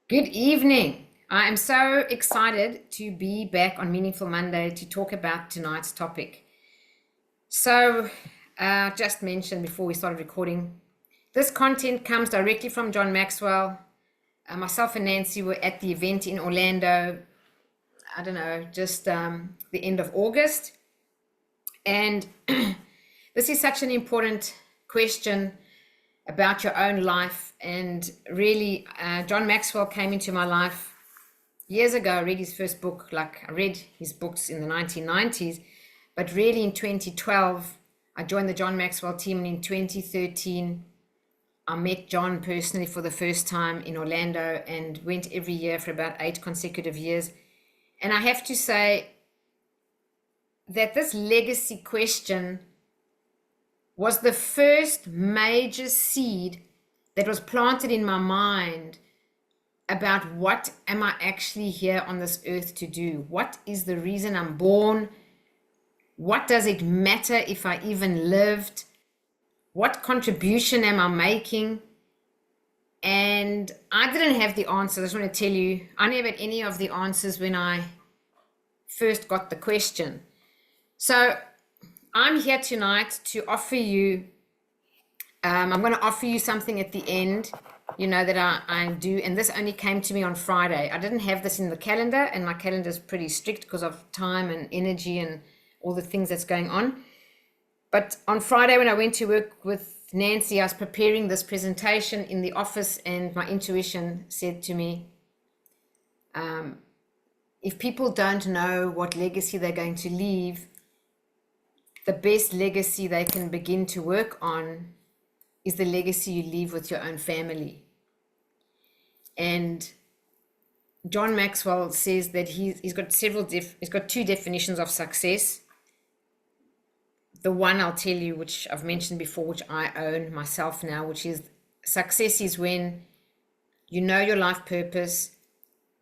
Good evening. I am so excited to be back on Meaningful Monday to talk about tonight's topic. So, just mentioned before we started recording, this content comes directly from John Maxwell. Myself and Nancy were at the event in Orlando, I don't know, just the end of August. And this is such an important question about your own life. And really, John Maxwell came into my life years ago. I read his first book, I read his books in the 1990s, but really in 2012, I joined the John Maxwell team. And in 2013, I met John personally for the first time in Orlando and went every year for about 8 consecutive years. And I have to say that this legacy question was the first major seed that was planted in my mind about what am I actually here on this earth to do? What is the reason I'm born? What does it matter if I even lived? What contribution am I making? And I didn't have the answers. I just want to tell you, I never had any of the answers when I first got the question. So I'm here tonight to offer you, I'm going to offer you something at the end, that I do. And this only came to me on Friday. I didn't have this in the calendar, and my calendar is pretty strict because of time and energy and all the things that's going on. But on Friday, when I went to work with Nancy, I was preparing this presentation in the office, and my intuition said to me, if people don't know what legacy they're going to leave, the best legacy they can begin to work on is the legacy you leave with your own family. And John Maxwell says that he's got he's got two definitions of success. The one I'll tell you, which I've mentioned before, which I own myself now, which is success is when you know your life purpose,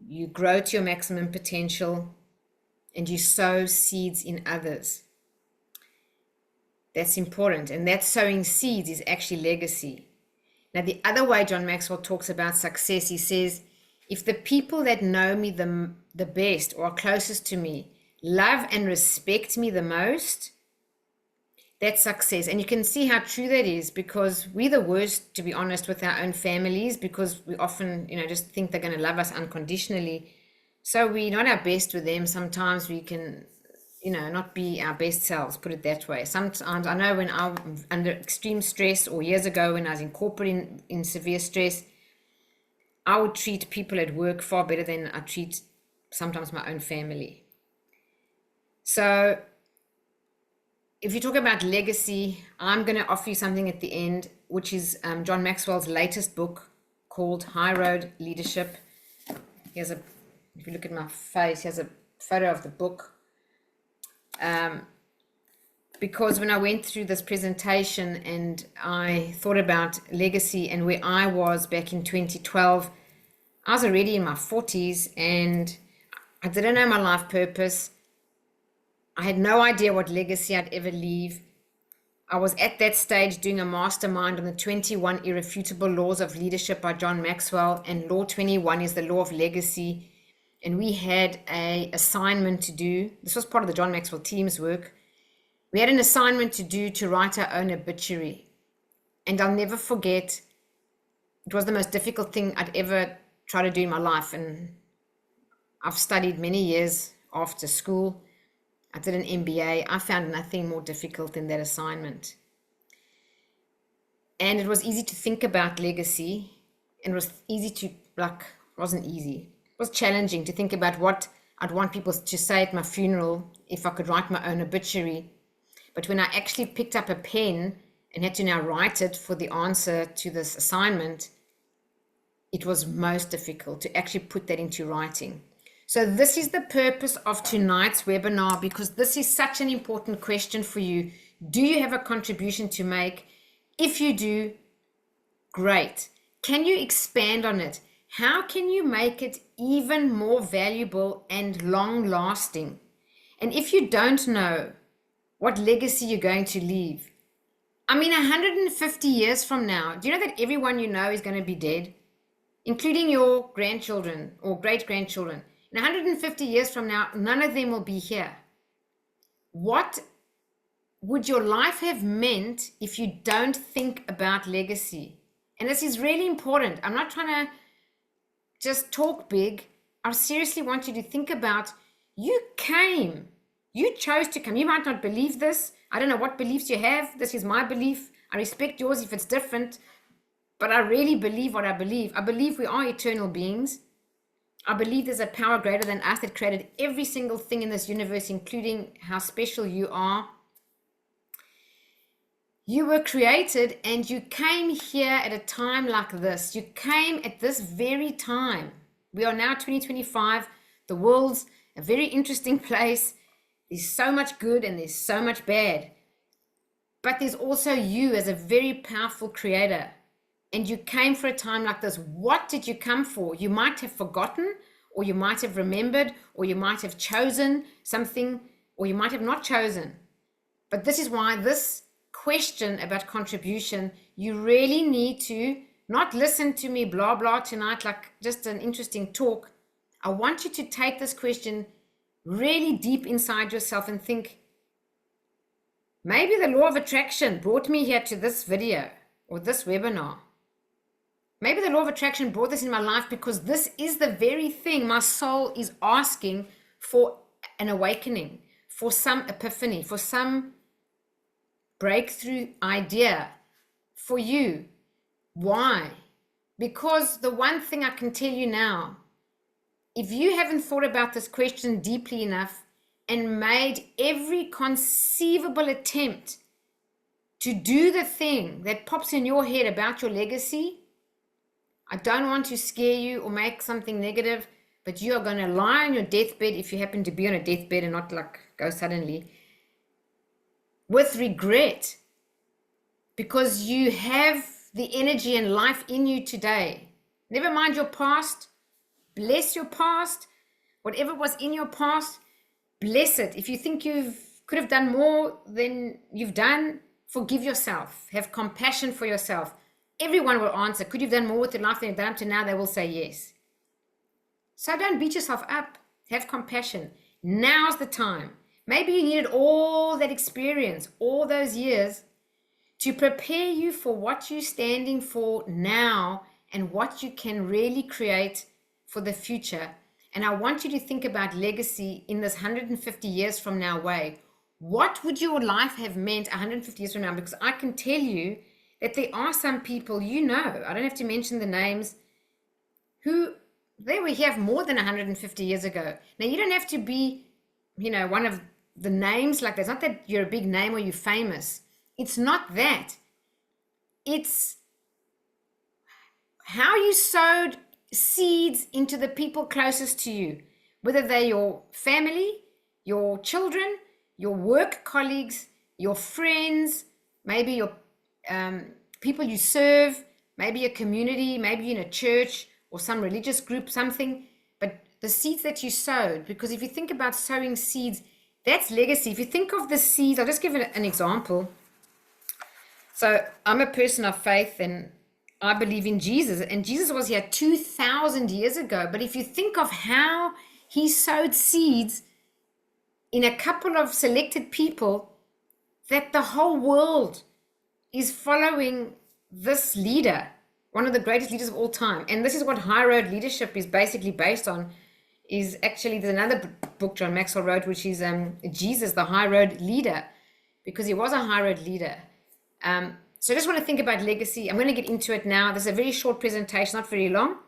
you grow to your maximum potential, and you sow seeds in others. That's important. And that sowing seeds is actually legacy. Now, the other way John Maxwell talks about success, he says, if the people that know me the best or are closest to me love and respect me the most, that's success. And you can see how true that is, because we're the worst, to be honest, with our own families, because we often, just think they're going to love us unconditionally. So we're not our best with them. Sometimes we can not be our best selves, put it that way. Sometimes I know when I'm under extreme stress, or years ago when I was in corporate in severe stress, I would treat people at work far better than I treat sometimes my own family. So if you talk about legacy, I'm going to offer you something at the end, which is John Maxwell's latest book called High Road Leadership. If you look at my face, he has a photo of the book. Because when I went through this presentation and I thought about legacy and where I was back in 2012, I was already in my 40s and I didn't know my life purpose. I had no idea what legacy I'd ever leave. I was at that stage doing a mastermind on the 21 Irrefutable Laws of Leadership by John Maxwell, and Law 21 is the law of legacy. And we had an assignment to do. This was part of the John Maxwell team's work. We had an assignment to do to write our own obituary. And I'll never forget, it was the most difficult thing I'd ever tried to do in my life. And I've studied many years after school. I did an MBA. I found nothing more difficult than that assignment. And it was easy to think about legacy. And it was easy to, it wasn't easy. It was challenging to think about what I'd want people to say at my funeral if I could write my own obituary. But when I actually picked up a pen and had to now write it for the answer to this assignment, it was most difficult to actually put that into writing. So this is the purpose of tonight's webinar, because this is such an important question for you. Do you have a contribution to make? If you do, great. Can you expand on it? How can you make it even more valuable and long-lasting? And if you don't know what legacy you're going to leave, 150 years from now, do you know that everyone you know is going to be dead? including your grandchildren or great-grandchildren. In 150 years from now, none of them will be here. What would your life have meant if you don't think about legacy? And this is really important. I'm not trying to just talk big. I seriously want you to think about, you came, you chose to come. You might not believe this. I don't know what beliefs you have. This is my belief. I respect yours if it's different, but I really believe what I believe. I believe we are eternal beings. I believe there's a power greater than us that created every single thing in this universe, including how special you are. You were created and you came here at a time like this. You came at this very time. We are now 2025. The world's a very interesting place. There's so much good and there's so much bad. But there's also you as a very powerful creator. And you came for a time like this. What did you come for? You might have forgotten, or you might have remembered, or you might have chosen something, or you might have not chosen. But this is why this question about contribution, you really need to not listen to me blah blah tonight like just an interesting talk. I want you to take this question really deep inside yourself and think, maybe the law of attraction brought me here to this video or this webinar. Maybe the law of attraction brought this in my life because this is the very thing my soul is asking for, an awakening, for some epiphany, for some breakthrough idea for you. Why? Because the one thing I can tell you now, if you haven't thought about this question deeply enough and made every conceivable attempt to do the thing that pops in your head about your legacy, I don't want to scare you or make something negative, but you are going to lie on your deathbed, if you happen to be on a deathbed and not like go suddenly, with regret, because you have the energy and life in you today. Never mind your past. Bless your past. Whatever was in your past, bless it. If you think you could have done more than you've done, forgive yourself. Have compassion for yourself. Everyone will answer, could you have done more with your life than you've done up to now? They will say yes. So don't beat yourself up. Have compassion. Now's the time. Maybe you needed all that experience, all those years, to prepare you for what you're standing for now and what you can really create for the future. And I want you to think about legacy in this 150 years from now way. What would your life have meant 150 years from now? Because I can tell you that there are some people, you know, I don't have to mention the names, who they were here more than 150 years ago. Now, you don't have to be, you know, one of the names like that. It's not that you're a big name or you're famous. It's not that. It's how you sowed seeds into the people closest to you, whether they're your family, your children, your work colleagues, your friends, maybe your people you serve, maybe a community, maybe in a church or some religious group, something. But the seeds that you sowed, because if you think about sowing seeds, that's legacy. If you think of the seeds, I'll just give it an example. So I'm a person of faith and I believe in Jesus, and Jesus was here 2,000 years ago. But if you think of how he sowed seeds in a couple of selected people, that the whole world is following this leader, one of the greatest leaders of all time. And this is what High Road Leadership is basically based on. Is actually, there's another book John Maxwell wrote, which is Jesus, the High Road Leader, because he was a High Road leader. So I just want to think about legacy. I'm going to get into it now. This is a very short presentation, not very long,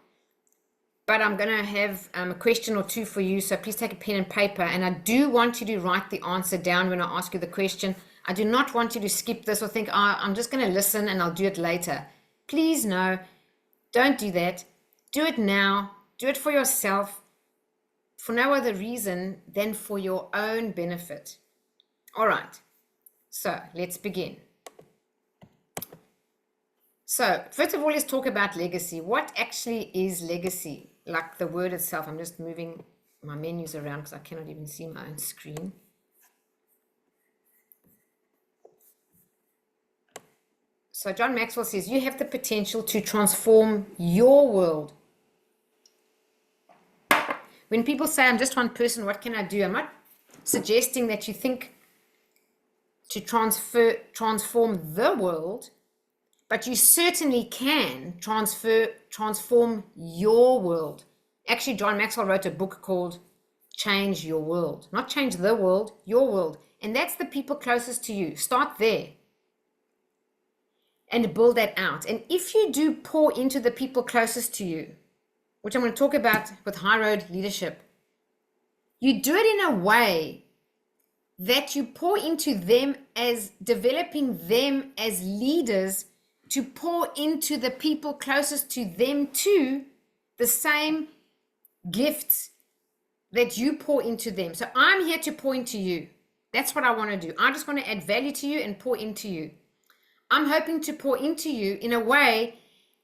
but I'm going to have a question or two for you. So please take a pen and paper. And I do want you to write the answer down when I ask you the question. I do not want you to skip this or think, I'm just going to listen and I'll do it later. Please, no, don't do that. Do it now. Do it for yourself, for no other reason than for your own benefit. All right. So let's begin. So first of all, let's talk about legacy. What actually is legacy? Like the word itself. I'm just moving my menus around because I cannot even see my own screen. So John Maxwell says, you have the potential to transform your world when people say, I'm just one person, what can I do? I'm not suggesting that you think to transform the world, but you certainly can transform your world. Actually, John Maxwell wrote a book called Change Your World. Not change the world, your world. And that's the people closest to you. Start there and build that out. And if you do pour into the people closest to you, which I'm going to talk about with High Road Leadership, you do it in a way that you pour into them as developing them as leaders to pour into the people closest to them too, the same gifts that you pour into them. So I'm here to pour into you. That's what I want to do. I just want to add value to you and pour into you. I'm hoping to pour into you in a way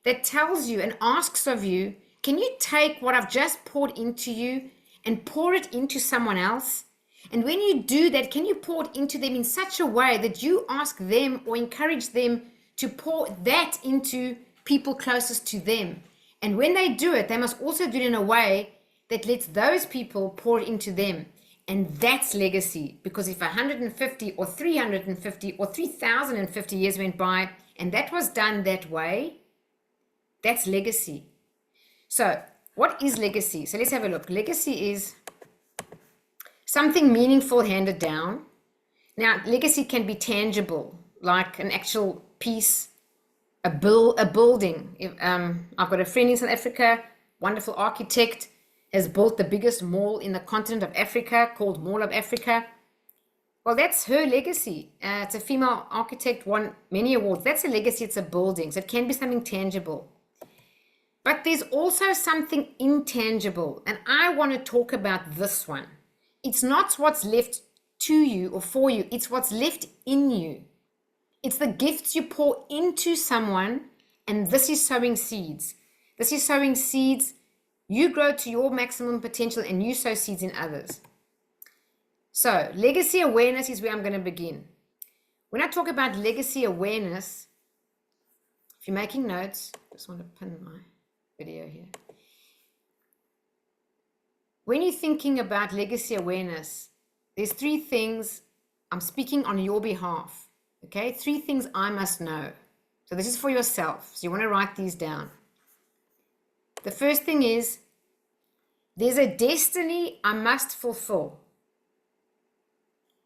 that tells you and asks of you, can you take what I've just poured into you and pour it into someone else? And when you do that, can you pour it into them in such a way that you ask them or encourage them to pour that into people closest to them? And when they do it, they must also do it in a way that lets those people pour it into them. And that's legacy. Because if 150 or 350 or 3,050 years went by and that was done that way, that's legacy. So what is legacy? So let's have a look. Legacy is something meaningful handed down. Now, legacy can be tangible, like an actual piece, a building. I've got a friend in South Africa, wonderful architect, has built the biggest mall in the continent of Africa called Mall of Africa. Well, that's her legacy. It's a female architect, won many awards. That's a legacy. It's a building. So it can be something tangible. But there's also something intangible. And I want to talk about this one. It's not what's left to you or for you. It's what's left in you. It's the gifts you pour into someone. And this is sowing seeds. This is sowing seeds. You grow to your maximum potential and you sow seeds in others. So legacy awareness is where I'm going to begin. When I talk about legacy awareness, if you're making notes, I just want to pin my video here. When you're thinking about legacy awareness, there's three things I'm speaking on your behalf. Okay, three things I must know. So this is for yourself. So you want to write these down. The first thing is, there's a destiny I must fulfill.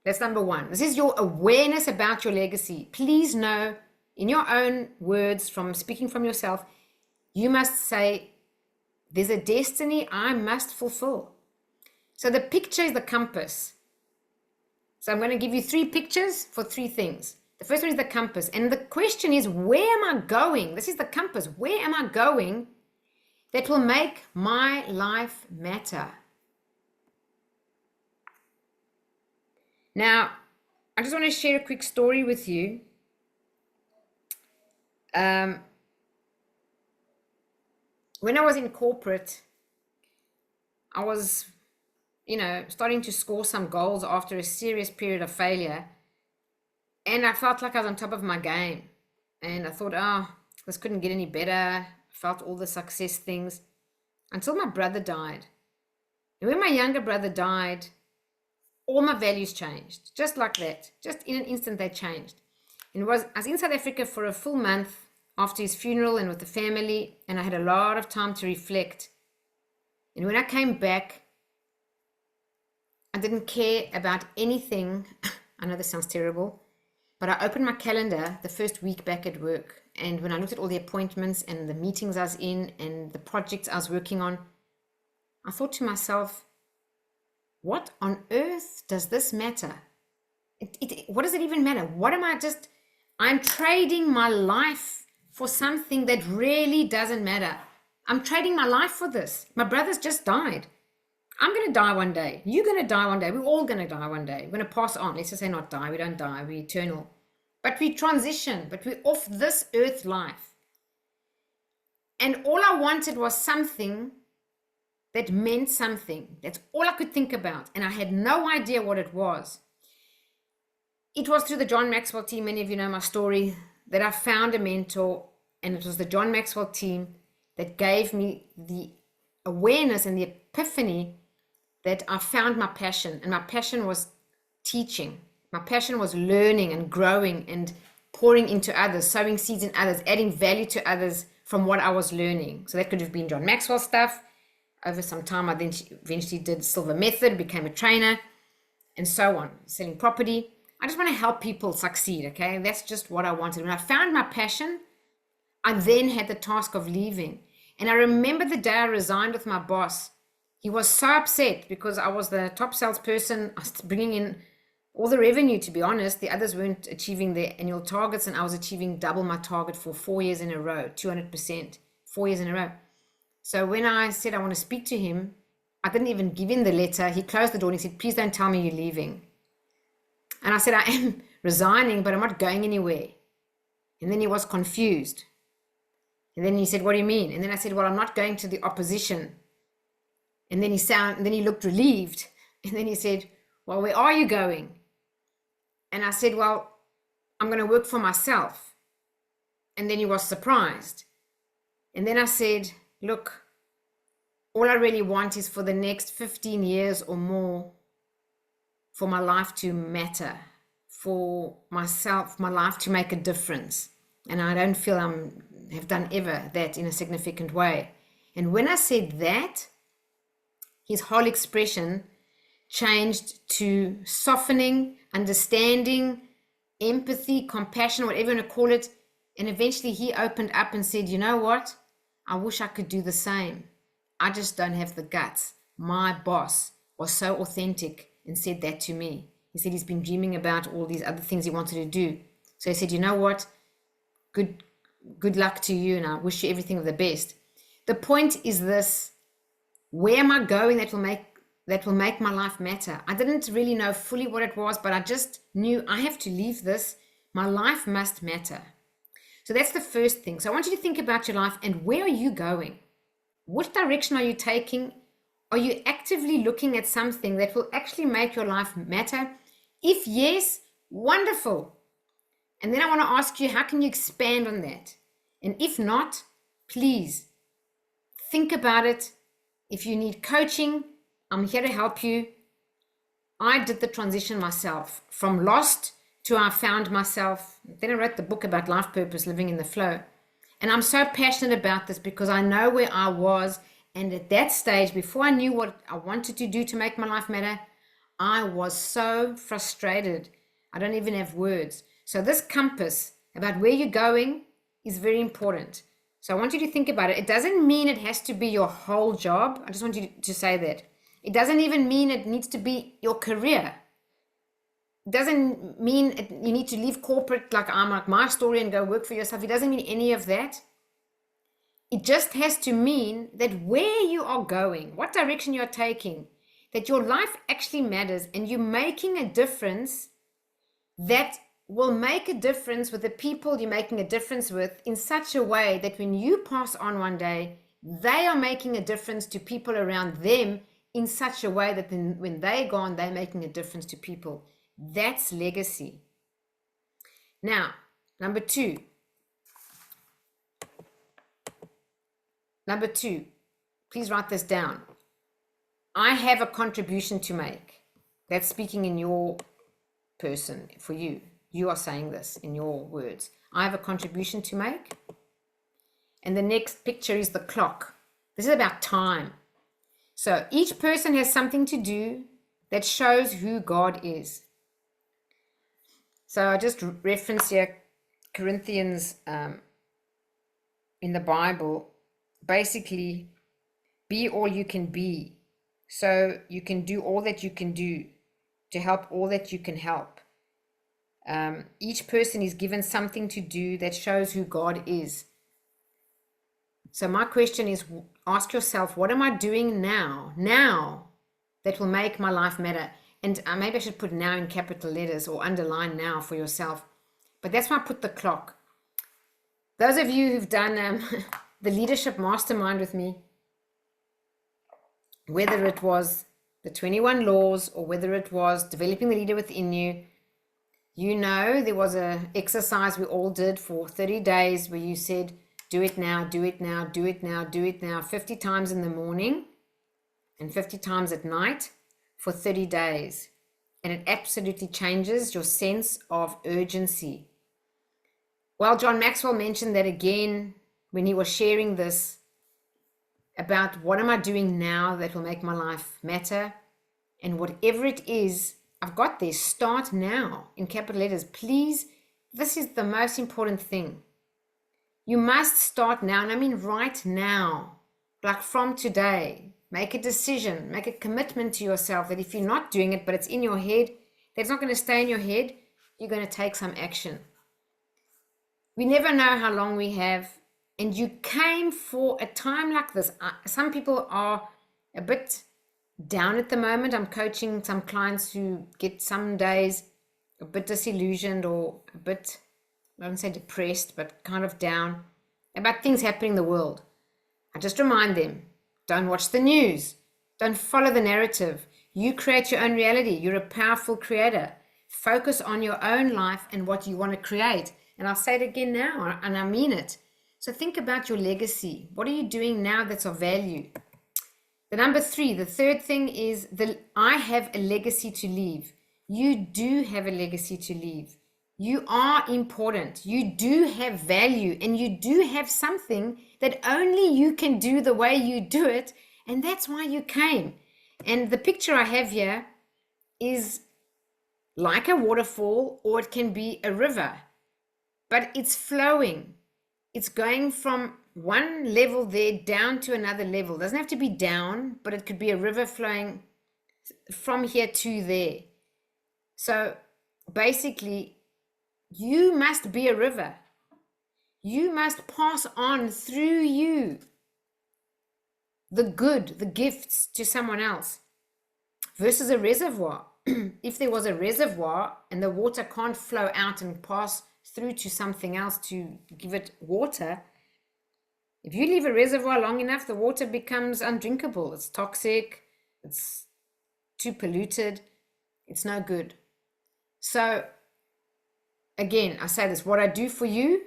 That's number one. This is your awareness about your legacy. Please know, in your own words, from speaking from yourself, you must say, there's a destiny I must fulfill. So the picture is the compass. So I'm going to give you three pictures for three things. The first one is the compass. And the question is, where am I going? This is the compass. Where am I going that will make my life matter? Now, I just want to share a quick story with you. When I was in corporate, I was, starting to score some goals after a serious period of failure. And I felt like I was on top of my game. And I thought, this couldn't get any better. I felt all the success things until my brother died. And when my younger brother died, all my values changed, just like that. Just in an instant, they changed. And I was in South Africa for a full month after his funeral and with the family, and I had a lot of time to reflect. And when I came back, I didn't care about anything. I know this sounds terrible, but I opened my calendar the first week back at work. And when I looked at all the appointments and the meetings I was in and the projects I was working on, I thought to myself, what on earth does this matter? What does it even matter? What am I I'm trading my life for something that really doesn't matter. I'm trading my life for this. My brother's just died. I'm going to die one day. You're going to die one day. We're all going to die one day. We're going to pass on. Let's just say not die. We don't die. We're eternal. But we transition. But we're off this earth life. And all I wanted was something that meant something. That's all I could think about. And I had no idea what it was. It was through the John Maxwell team, many of you know my story, that I found a mentor. And it was the John Maxwell team that gave me the awareness and the epiphany that I found my passion, and my passion was teaching. My passion was learning and growing and pouring into others, sowing seeds in others, adding value to others from what I was learning. So that could have been John Maxwell stuff. Over some time, I then eventually did Silver Method, became a trainer, and so on, selling property. I just want to help people succeed, okay? That's just what I wanted. When I found my passion, I then had the task of leaving. And I remember the day I resigned with my boss. He was so upset because I was the top salesperson, I was bringing in all the revenue, to be honest. The others weren't achieving their annual targets, and I was achieving double my target for 4 years in a row, 200%, 4 years in a row. So when I said I want to speak to him, I didn't even give him the letter. He closed the door and he said, please don't tell me you're leaving. And I said, I am resigning, but I'm not going anywhere. And then he was confused. And then he said, what do you mean? And then I said, well, I'm not going to the opposition. And then he looked relieved. And then he said, well, where are you going? And I said, well, I'm going to work for myself. And then he was surprised. And then I said, look, all I really want is for the next 15 years or more for my life to matter, for myself, my life to make a difference. And I don't feel have done ever that in a significant way. And when I said that, his whole expression changed to softening, understanding, empathy, compassion, whatever you want to call it. And eventually he opened up and said, you know what? I wish I could do the same. I just don't have the guts. My boss was so authentic and said that to me. He said he's been dreaming about all these other things he wanted to do. So he said, you know what? Good luck to you, and I wish you everything of the best. The point is this: where am I going that will make my life matter? I didn't really know fully what it was, but I just knew I have to leave this. My life must matter. So that's the first thing. So I want you to think about your life and where are you going? What direction are you taking? Are you actively looking at something that will actually make your life matter? If yes, wonderful. And then I want to ask you, how can you expand on that? And if not, please think about it. If you need coaching, I'm here to help you. I did the transition myself from lost to I found myself. Then I wrote the book about life purpose, living in the flow. And I'm so passionate about this because I know where I was. And at that stage, before I knew what I wanted to do to make my life matter, I was so frustrated. I don't even have words. So this compass about where you're going is very important. So I want you to think about it. It doesn't mean it has to be your whole job. I just want you to say that. It doesn't even mean it needs to be your career. It doesn't mean you need to leave corporate like I'm like my story and go work for yourself. It doesn't mean any of that. It just has to mean that where you are going, what direction you're taking, that your life actually matters and you're making a difference that will make a difference with the people you're making a difference with in such a way that when you pass on one day, they are making a difference to people around them in such a way that then when they're gone, they're making a difference to people. That's legacy. Now, number two, please write this down. I have a contribution to make. That's speaking in your person for you. You are saying this in your words. I have a contribution to make. And the next picture is the clock. This is about time. So each person has something to do that shows who God is. So I just reference here Corinthians in the Bible. Basically, be all you can be. So you can do all that you can do to help all that you can help. Each person is given something to do that shows who God is. So my question is, ask yourself, what am I doing now that will make my life matter? And maybe I should put now in capital letters or underline now for yourself. But that's why I put the clock. Those of you who've done the leadership mastermind with me, whether it was the 21 laws or whether it was developing the leader within you, you know there was an exercise we all did for 30 days where you said, do it now, do it now, do it now, do it now, 50 times in the morning and 50 times at night. for 30 days. And it absolutely changes your sense of urgency. Well, John Maxwell mentioned that again when he was sharing this about what am I doing now that will make my life matter? And whatever it is, I've got this. Start now in capital letters. Please, this is the most important thing. You must start now, and I mean right now, like from today. Make a decision, make a commitment to yourself that if you're not doing it, but it's in your head, that's not going to stay in your head, you're going to take some action. We never know how long we have, and you came for a time like this. Some people are a bit down at the moment. I'm coaching some clients who get some days a bit disillusioned or a bit, I won't say depressed, but kind of down about things happening in the world. I just remind them, don't watch the news. Don't follow the narrative. You create your own reality. You're a powerful creator. Focus on your own life and what you want to create. And I'll say it again now, and I mean it. So think about your legacy. What are you doing now that's of value? The number 3, the third thing is I have a legacy to leave. You do have a legacy to leave. You are important. You do have value, and you do have something that only you can do the way you do it. And that's why you came. And the picture I have here is like a waterfall, or it can be a river, but it's flowing. It's going from one level there down to another level. It doesn't have to be down, but it could be a river flowing from here to there. So basically, you must be a river. You must pass on through you the good, the gifts to someone else versus a reservoir. If there was a reservoir and the water can't flow out and pass through to something else to give it water, if you leave a reservoir long enough, the water becomes undrinkable. It's toxic, it's too polluted, it's no good. So again, I say this, what I do for you,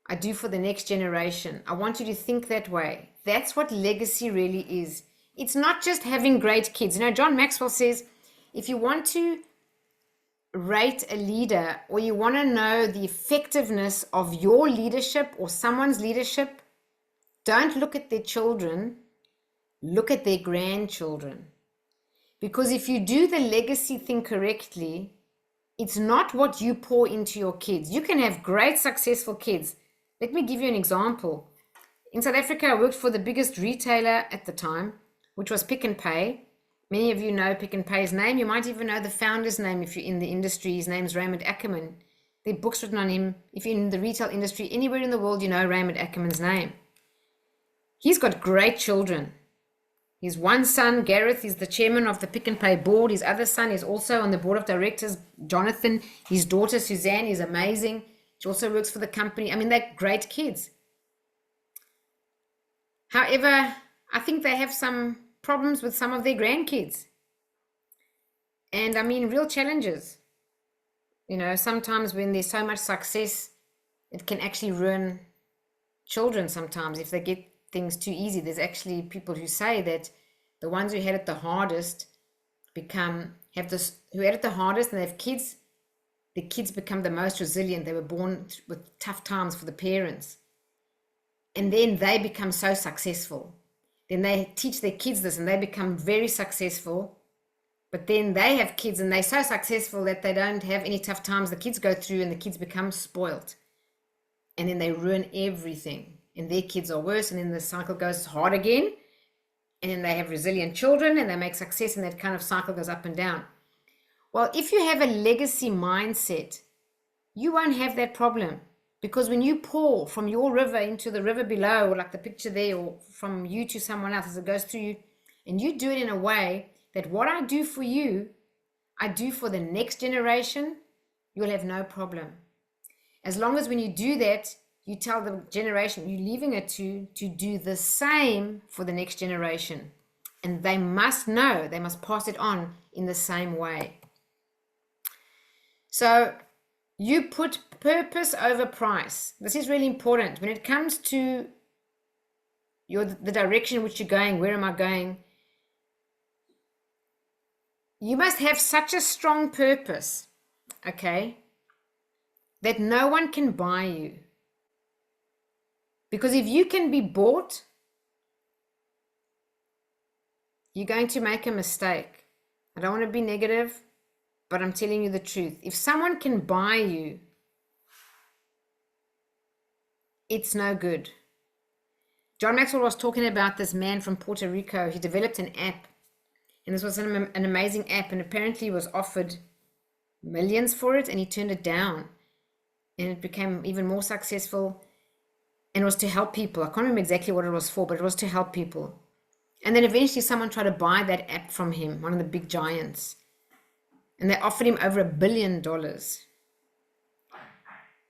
I do for the next generation. I want you to think that way. That's what legacy really is. It's not just having great kids. You know, John Maxwell says, if you want to rate a leader, or you want to know the effectiveness of your leadership or someone's leadership, don't look at their children, look at their grandchildren. Because if you do the legacy thing correctly, it's not what you pour into your kids. You can have great, successful kids. Let me give you an example. In South Africa, I worked for the biggest retailer at the time, which was Pick n Pay. Many of you know Pick n Pay's name. You might even know the founder's name if you're in the industry. His name's Raymond Ackerman. There are books written on him. If you're in the retail industry, anywhere in the world, you know Raymond Ackerman's name. He's got great children. His one son, Gareth, is the chairman of the Pick n Pay board. His other son is also on the board of directors, Jonathan. His daughter, Suzanne, is amazing. She also works for the company. I mean, they're great kids. However, I think they have some problems with some of their grandkids. And I mean, real challenges. You know, sometimes when there's so much success, it can actually ruin children sometimes if they get things too easy. There's actually people who say that the ones who had it the hardest who had it the hardest and they have kids, the kids become the most resilient. They were born with tough times for the parents. And then they become so successful. Then they teach their kids this and they become very successful. But then they have kids and they're so successful that they don't have any tough times the kids go through, and the kids become spoiled. And then they ruin everything. And their kids are worse, and then the cycle goes hard again. And then they have resilient children and they make success, and that kind of cycle goes up and down. Well, if you have a legacy mindset, you won't have that problem. Because when you pour from your river into the river below, or like the picture there, or from you to someone else as it goes through you, and you do it in a way that what I do for you, I do for the next generation, you'll have no problem. As long as when you do that, you tell the generation you're leaving it to do the same for the next generation. And they must know, they must pass it on in the same way. So you put purpose over price. This is really important. When it comes to the direction in which you're going, where am I going? You must have such a strong purpose, okay, that no one can buy you. Because if you can be bought, you're going to make a mistake. I don't want to be negative, but I'm telling you the truth. If someone can buy you, it's no good. John Maxwell was talking about this man from Puerto Rico. He developed an app, and this was an amazing app, and apparently was offered millions for it, and he turned it down, and it became even more successful, and it was to help people. I can't remember exactly what it was for, but it was to help people. And then eventually someone tried to buy that app from him, one of the big giants, and they offered him over $1 billion,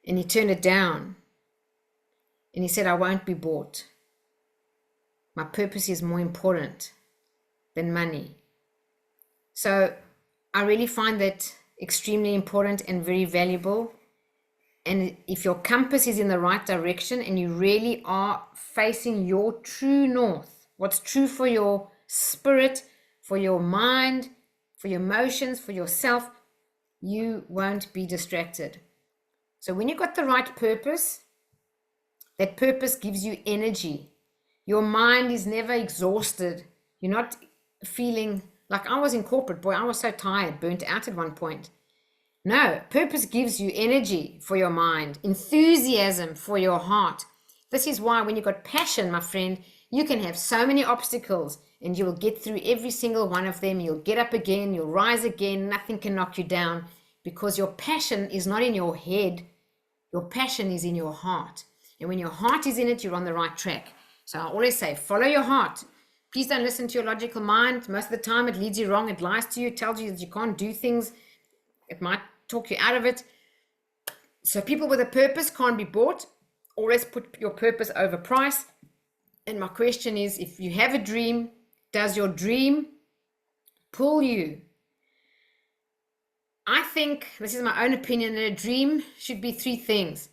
and he turned it down, and he said, I won't be bought. My purpose is more important than money. So I really find that extremely important and very valuable. And if your compass is in the right direction and you really are facing your true north, what's true for your spirit, for your mind, for your emotions, for yourself, you won't be distracted. So when you've got the right purpose, that purpose gives you energy. Your mind is never exhausted. You're not feeling like I was in corporate. Boy, I was so tired, burnt out at one point. No, purpose gives you energy for your mind, enthusiasm for your heart. This is why when you've got passion, my friend, you can have so many obstacles and you will get through every single one of them. You'll get up again, you'll rise again. Nothing can knock you down because your passion is not in your head. Your passion is in your heart. And when your heart is in it, you're on the right track. So I always say, follow your heart. Please don't listen to your logical mind. Most of the time it leads you wrong. It lies to you, tells you that you can't do things. It might talk you out of it. So people with a purpose can't be bought. Always put your purpose over price. And my question is, if you have a dream, does your dream pull you? I think, this is my own opinion, that a dream should be 3 things.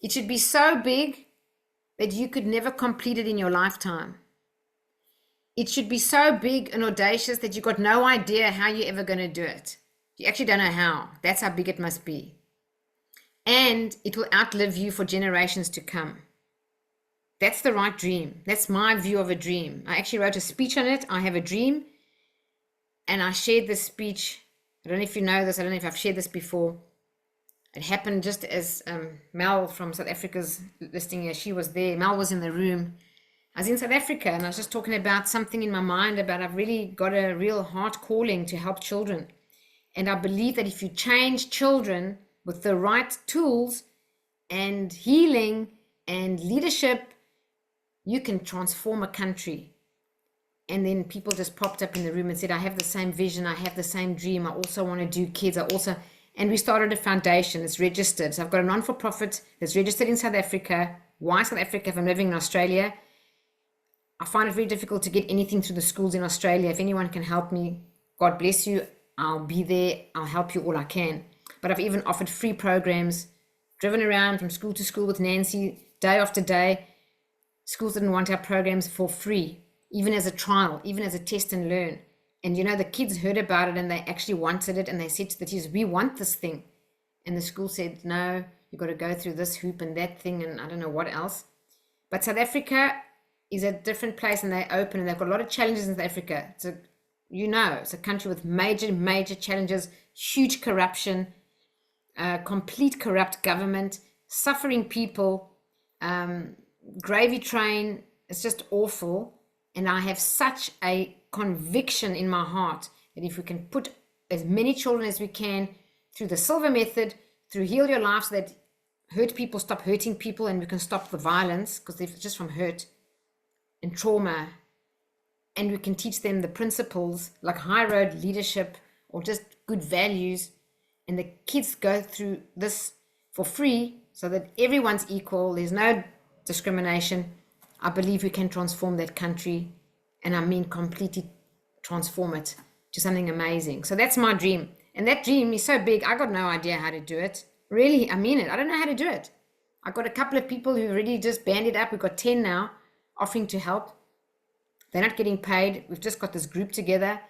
It should be so big that you could never complete it in your lifetime. It should be so big and audacious that you've got no idea how you're ever going to do it. You actually don't know how. That's how big it must be. And it will outlive you for generations to come. That's the right dream. That's my view of a dream. I actually wrote a speech on it. I have a dream. And I shared this speech. I don't know if you know this. I don't know if I've shared this before. It happened just as Mel from South Africa's listing here. She was there. Mel was in the room. I was in South Africa and I was just talking about something in my mind about I've really got a real heart calling to help children. And I believe that if you change children with the right tools and healing and leadership, you can transform a country. And then people just popped up in the room and said, I have the same vision. I have the same dream. I also want to do kids. And we started a foundation. It's registered. So I've got a non-for-profit that's registered in South Africa. Why South Africa if I'm living in Australia? I find it very difficult to get anything through the schools in Australia. If anyone can help me, God bless you. I'll be there. I'll help you all I can. But I've even offered free programs, driven around from school to school with Nancy day after day. Schools didn't want our programs for free, even as a trial, even as a test and learn. And the kids heard about it and they actually wanted it. And they said to the teachers, we want this thing. And the school said, no, you've got to go through this hoop and that thing and I don't know what else. But South Africa is a different place and they're open and they've got a lot of challenges in South Africa. It's a country with major, major challenges, huge corruption, complete corrupt government, suffering people, gravy train. It's just awful. And I have such a conviction in my heart that if we can put as many children as we can through the Silver Method, through Heal Your Life, so that hurt people stop hurting people and we can stop the violence because they're just from hurt and trauma, and we can teach them the principles like high road leadership or just good values, and the kids go through this for free so that everyone's equal, there's no discrimination. I believe we can transform that country, and I mean completely transform it to something amazing. So that's my dream, and that dream is so big I got no idea how to do it. Really, I mean it. I don't know how to do it. I got a couple of people who already just banded up. We've got 10 now offering to help. They're not getting paid. We've just got this group together,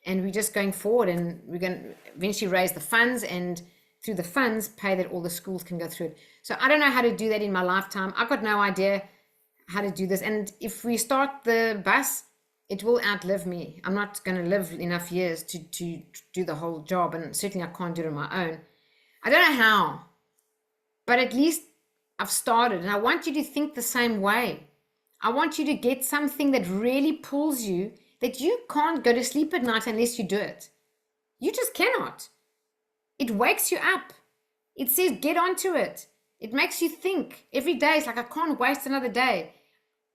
and we're just going forward, and we're going to eventually raise the funds, and through the funds pay that all the schools can go through it. So I don't know how to do that in my lifetime. I've got no idea how to do this. And if we start the bus, it will outlive me. I'm not going to live enough years to do the whole job, and certainly I can't do it on my own. I don't know how, but at least I've started, and I want you to think the same way. I want you to get something that really pulls you, that you can't go to sleep at night unless you do it. You just cannot. It wakes you up. It says, get onto it. It makes you think every day. It's like, I can't waste another day.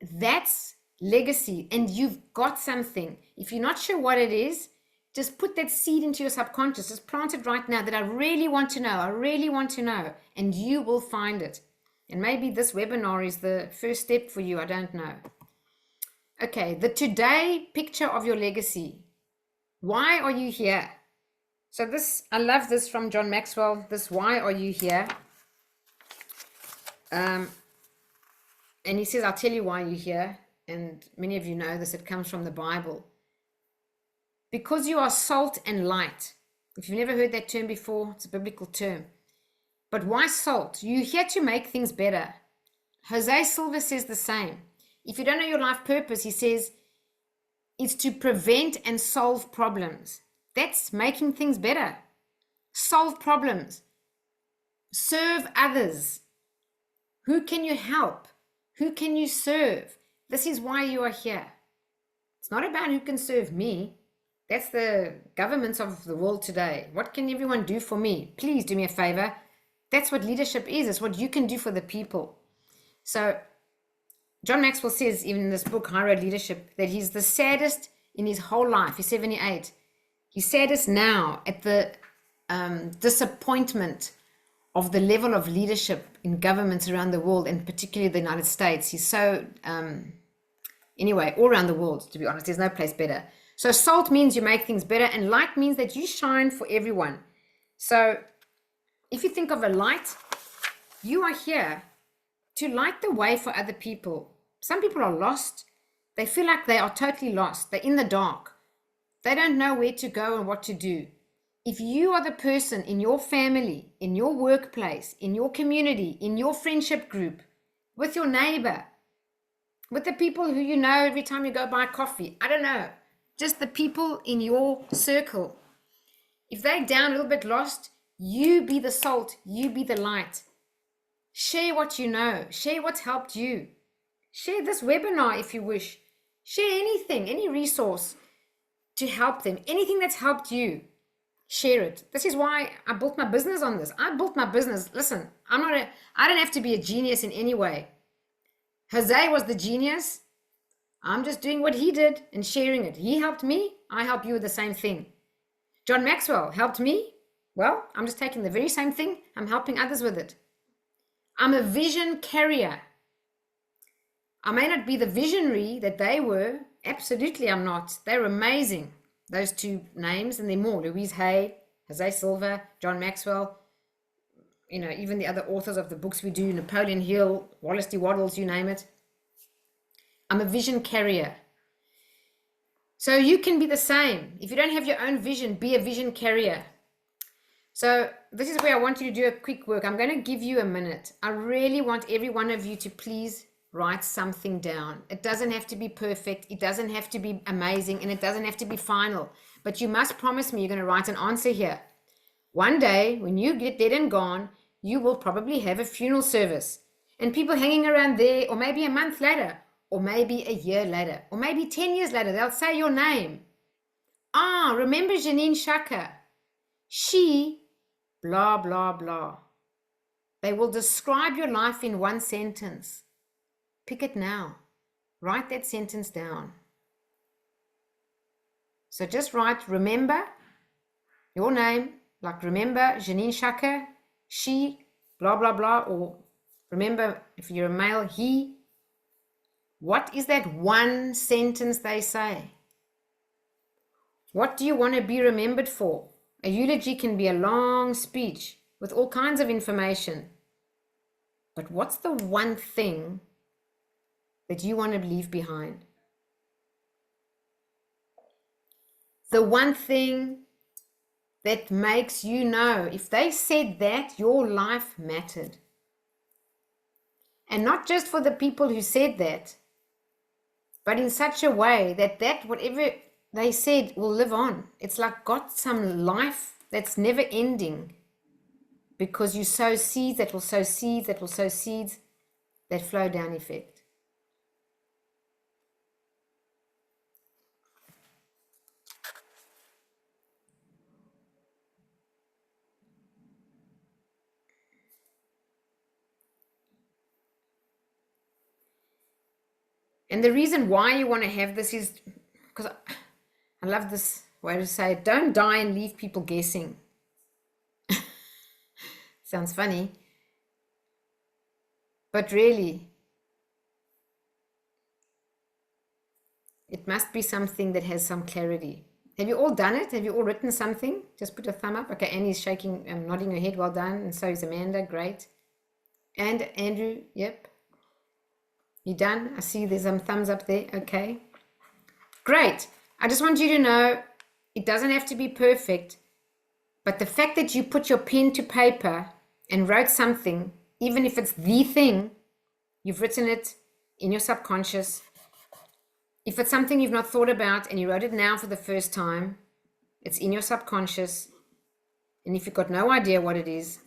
That's legacy, and you've got something. If you're not sure what it is, just put that seed into your subconscious. Just plant it right now that I really want to know. I really want to know, and you will find it. And maybe this webinar is the first step for you. I don't know. Okay, the today picture of your legacy. Why are you here? So this, I love this from John Maxwell, this why are you here? And he says, I'll tell you why you're here. And many of you know this, it comes from the Bible. Because you are salt and light. If you've never heard that term before, it's a biblical term. But why salt? You're here to make things better. Jose Silva says the same. If you don't know your life purpose, he says, it's to prevent and solve problems. That's making things better. Solve problems. Serve others. Who can you help? Who can you serve? This is why you are here. It's not about who can serve me. That's the governments of the world today. What can everyone do for me? Please do me a favor. That's what leadership is. It's what you can do for the people. So John Maxwell says, even in this book, High Road Leadership, that he's the saddest in his whole life. He's 78. He's saddest now at the disappointment of the level of leadership in governments around the world, and particularly the United States. He's so, anyway, all around the world, to be honest, there's no place better. So salt means you make things better, and light means that you shine for everyone. So if you think of a light, you are here to light the way for other people. Some people are lost. They feel like they are totally lost. They're in the dark. They don't know where to go and what to do. If you are the person in your family, in your workplace, in your community, in your friendship group, with your neighbor, with the people who you know every time you go buy coffee, I don't know, just the people in your circle, if they're down a little bit lost, you be the salt, you be the light. Share what you know, share what's helped you. Share this webinar if you wish. Share anything, any resource to help them, anything that's helped you. Share it. This is why I built my business on this. I built my business. Listen, I don't have to be a genius in any way. Jose was the genius. I'm just doing what he did and sharing it. He helped me. I help you with the same thing. John Maxwell helped me. Well, I'm just taking the very same thing. I'm helping others with it. I'm a vision carrier. I may not be the visionary that they were. Absolutely, I'm not. They're amazing. Those two names, and they're more. Louise Hay, Jose Silva, John Maxwell, even the other authors of the books we do, Napoleon Hill, Wallace D. Waddles, you name it. I'm a vision carrier. So you can be the same. If you don't have your own vision, be a vision carrier. So this is where I want you to do a quick work. I'm going to give you a minute. I really want every one of you to please write something down. It doesn't have to be perfect. It doesn't have to be amazing, and it doesn't have to be final. But you must promise me you're going to write an answer here. One day, when you get dead and gone, you will probably have a funeral service, and people hanging around there, or maybe a month later, or maybe a year later, or maybe 10 years later, they'll say your name. Remember Janine Shaka? She, blah, blah, blah. They will describe your life in one sentence. Pick it now. Write that sentence down. So just write, remember your name, like remember Janine Shaka, she, blah, blah, blah, or remember if you're a male, he. What is that one sentence they say? What do you want to be remembered for? A eulogy can be a long speech with all kinds of information. But what's the one thing that you want to leave behind? The one thing that makes you know, if they said that, your life mattered. And not just for the people who said that, but in such a way that whatever they said will live on. It's like got some life that's never ending, because you sow seeds that will sow seeds that will sow seeds that flow down effect. And the reason why you want to have this is because I love this way to say it. Don't die and leave people guessing. Sounds funny. But really, it must be something that has some clarity. Have you all done it? Have you all written something? Just put a thumb up. Okay, Annie's shaking and nodding her head. Well done. And so is Amanda. Great. And Andrew, yep. You done? I see there's some thumbs up there. Okay. Great. I just want you to know it doesn't have to be perfect, but the fact that you put your pen to paper and wrote something, even if it's the thing, you've written it in your subconscious. If it's something you've not thought about and you wrote it now for the first time, it's in your subconscious. And if you've got no idea what it is,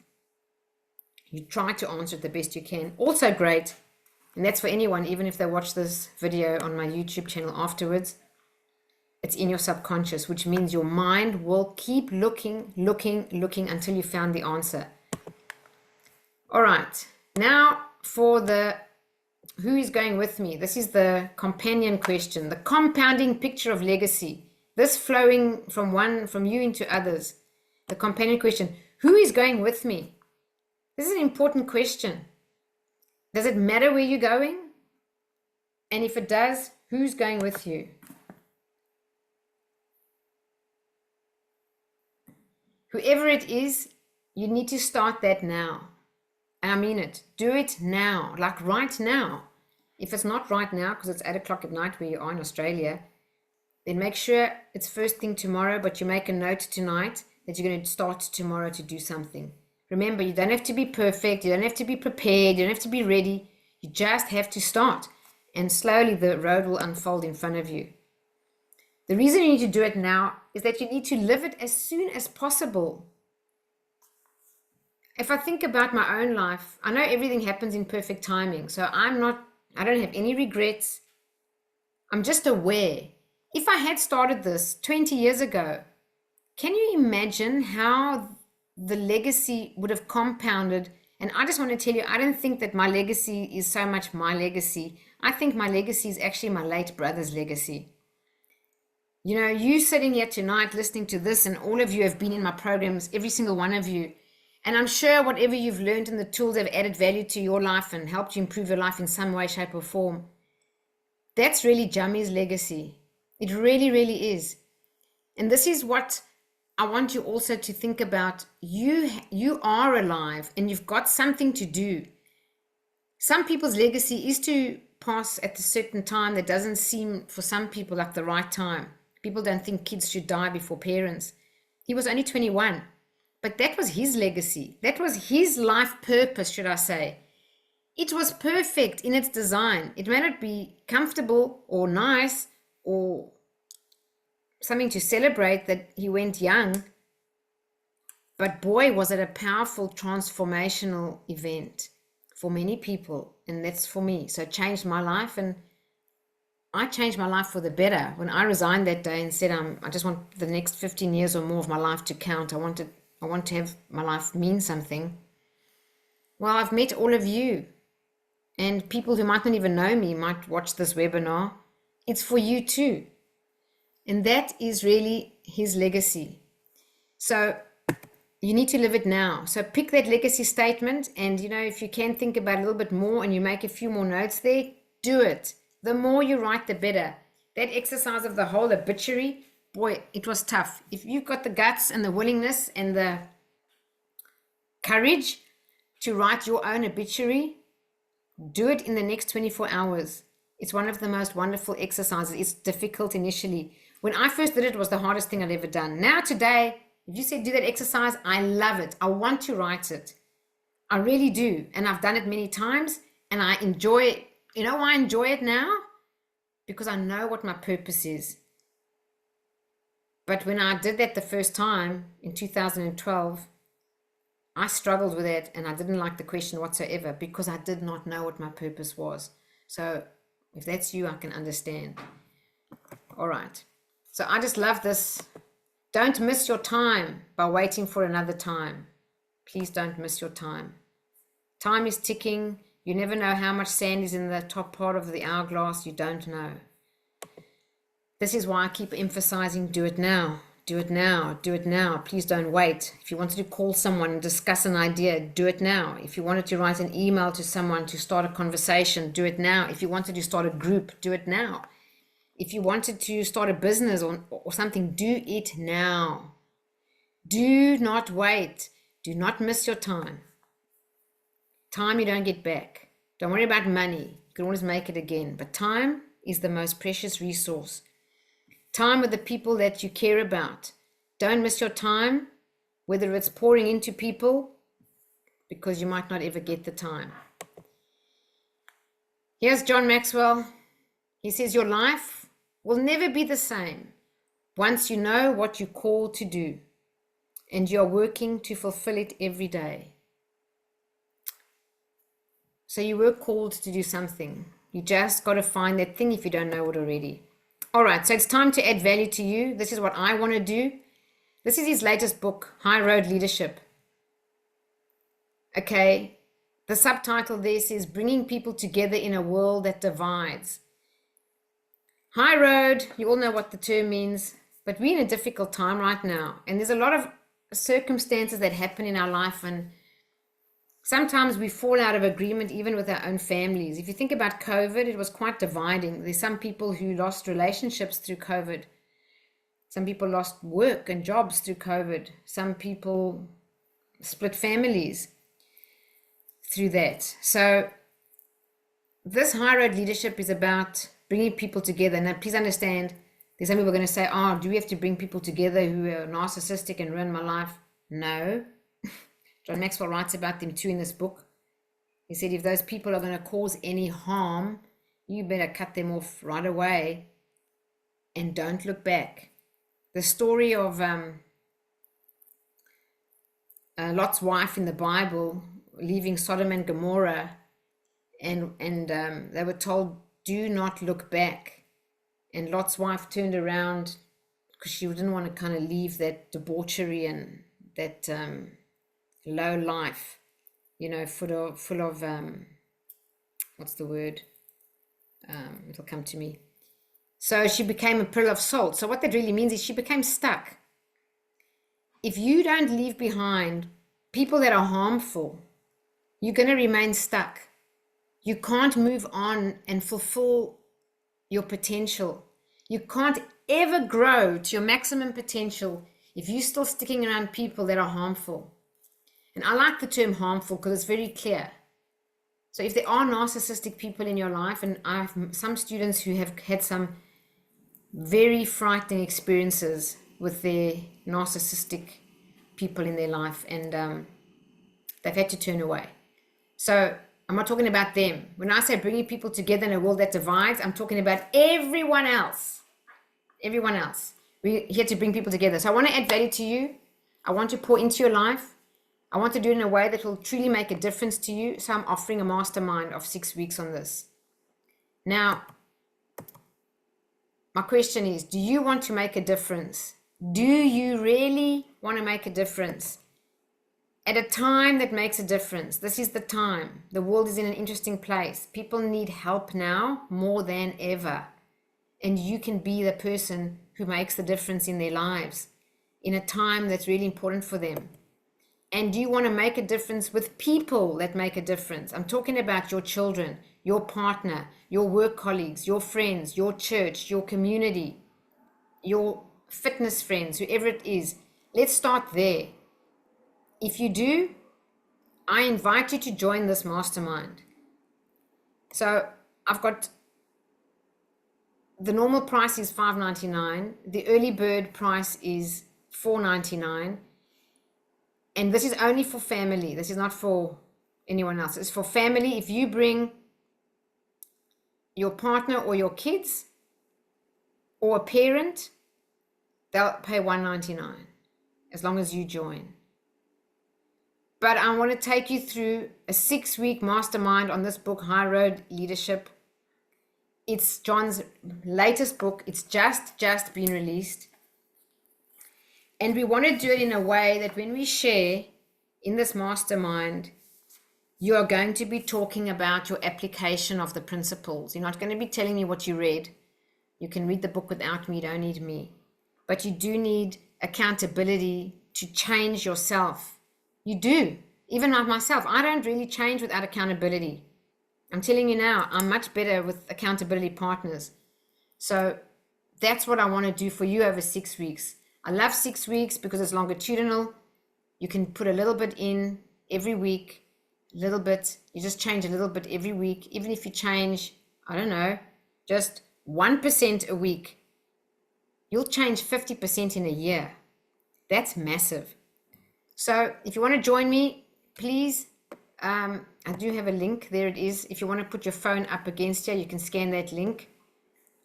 you try to answer it the best you can. Also great. And that's for anyone, even if they watch this video on my YouTube channel afterwards, it's in your subconscious, which means your mind will keep looking until you found the answer. All right, now for the who is going with me. This is the companion question, the compounding picture of legacy. This flowing from you into others. The companion question, who is going with me? This is an important question. Does it matter where you're going? And if it does, who's going with you? Whoever it is, you need to start that now. And I mean it. Do it now, like right now. If it's not right now, because it's 8 o'clock at night where you are in Australia, then make sure it's first thing tomorrow, but you make a note tonight that you're going to start tomorrow to do something. Remember, you don't have to be perfect. You don't have to be prepared. You don't have to be ready. You just have to start. And slowly the road will unfold in front of you. The reason you need to do it now is that you need to live it as soon as possible. If I think about my own life, I know everything happens in perfect timing. So I don't have any regrets. I'm just aware. If I had started this 20 years ago, can you imagine how the legacy would have compounded? And I just want to tell you, I don't think that my legacy is so much my legacy. I think my legacy is actually my late brother's legacy. You know, you sitting here tonight listening to this, and all of you have been in my programs, every single one of you. And I'm sure whatever you've learned and the tools have added value to your life and helped you improve your life in some way, shape, or form. That's really Jami's legacy. It really, really is. And this is what I want you also to think about. You are alive and you've got something to do. Some people's legacy is to pass at a certain time that doesn't seem for some people like the right time. People don't think kids should die before parents. He was only 21, but that was his legacy. That was his life purpose, should I say. It was perfect in its design. It may not be comfortable or nice or something to celebrate that he went young, but boy, was it a powerful transformational event for many people, and that's for me. So it changed my life, and I changed my life for the better. When I resigned that day and said, I just want the next 15 years or more of my life to count. I want to have my life mean something. Well, I've met all of you, and people who might not even know me might watch this webinar. It's for you too. And that is really his legacy. So you need to live it now. So pick that legacy statement, and if you can think about it a little bit more and you make a few more notes there, do it. The more you write, the better. That exercise of the whole obituary, boy, it was tough. If you've got the guts and the willingness and the courage to write your own obituary, do it in the next 24 hours. It's one of the most wonderful exercises. It's difficult initially. When I first did it, it was the hardest thing I'd ever done. Now today, if you said do that exercise, I love it. I want to write it. I really do. And I've done it many times and I enjoy it. You know why I enjoy it now? Because I know what my purpose is. But when I did that the first time in 2012, I struggled with it and I didn't like the question whatsoever because I did not know what my purpose was. So if that's you, I can understand. All right. So I just love this. Don't miss your time by waiting for another time. Please don't miss your time. Time is ticking. You never know how much sand is in the top part of the hourglass. You don't know. This is why I keep emphasizing do it now. Do it now. Do it now. Please don't wait. If you wanted to call someone and discuss an idea, do it now. If you wanted to write an email to someone to start a conversation, do it now. If you wanted to start a group, do it now. If you wanted to start a business or something, do it now. Do not wait. Do not miss your time. Time you don't get back. Don't worry about money. You can always make it again. But time is the most precious resource. Time with the people that you care about. Don't miss your time, whether it's pouring into people, because you might not ever get the time. Here's John Maxwell. He says, your life will never be the same once you know what you're called to do and you're working to fulfill it every day. So you were called to do something. You just got to find that thing if you don't know it already. All right, so it's time to add value to you. This is what I want to do. This is his latest book, High Road Leadership. Okay, the subtitle there says, Bringing People Together in a World That Divides. High road, you all know what the term means, but we're in a difficult time right now. And there's a lot of circumstances that happen in our life, and sometimes we fall out of agreement even with our own families. If you think about COVID, it was quite dividing. There's some people who lost relationships through COVID. Some people lost work and jobs through COVID. Some people split families through that. So this high road leadership is about bringing people together. Now, please understand, there's some people going to say, oh, do we have to bring people together who are narcissistic and ruin my life? No. John Maxwell writes about them too in this book. He said, if those people are going to cause any harm, you better cut them off right away and don't look back. The story of Lot's wife in the Bible leaving Sodom and Gomorrah, and they were told, do not look back. And Lot's wife turned around because she didn't want to kind of leave that debauchery and that low life, you know, full of what's the word? It'll come to me. So she became a pillar of salt. So what that really means is she became stuck. If you don't leave behind people that are harmful, you're going to remain stuck. You can't move on and fulfill your potential. You can't ever grow to your maximum potential if you're still sticking around people that are harmful. And I like the term harmful because it's very clear. So if there are narcissistic people in your life, and I have some students who have had some very frightening experiences with their narcissistic people in their life, and they've had to turn away. So I'm not talking about them. When I say bringing people together in a world that divides, I'm talking about everyone else. Everyone else. We're here to bring people together. So I want to add value to you. I want to pour into your life. I want to do it in a way that will truly make a difference to you. So I'm offering a mastermind of 6 weeks on this. Now, my question is, do you want to make a difference? Do you really want to make a difference? At a time that makes a difference. This is the time. The world is in an interesting place. People need help now more than ever. And you can be the person who makes the difference in their lives in a time that's really important for them. And do you want to make a difference with people that make a difference? I'm talking about your children, your partner, your work colleagues, your friends, your church, your community, your fitness friends, whoever it is. Let's start there. If you do, I invite you to join this mastermind. So I've got the normal price is $5.99. The early bird price is $4.99. And this is only for family. This is not for anyone else. It's for family. If you bring your partner or your kids or a parent, they'll pay $1.99 as long as you join. But I want to take you through a 6-week mastermind on this book, High Road Leadership. It's John's latest book. It's just been released. And we want to do it in a way that when we share in this mastermind, you are going to be talking about your application of the principles. You're not going to be telling me what you read. You can read the book without me. You don't need me. But you do need accountability to change yourself. You do. Even like myself, I don't really change without accountability. I'm telling you now, I'm much better with accountability partners. So that's what I want to do for you over 6 weeks. I love 6 weeks because it's longitudinal. You can put a little bit in every week, a little bit. You just change a little bit every week. Even if you change, I don't know, just 1% a week, you'll change 50% in a year. That's massive. So if you want to join me, please, I do have a link. There it is. If you want to put your phone up against here, you can scan that link.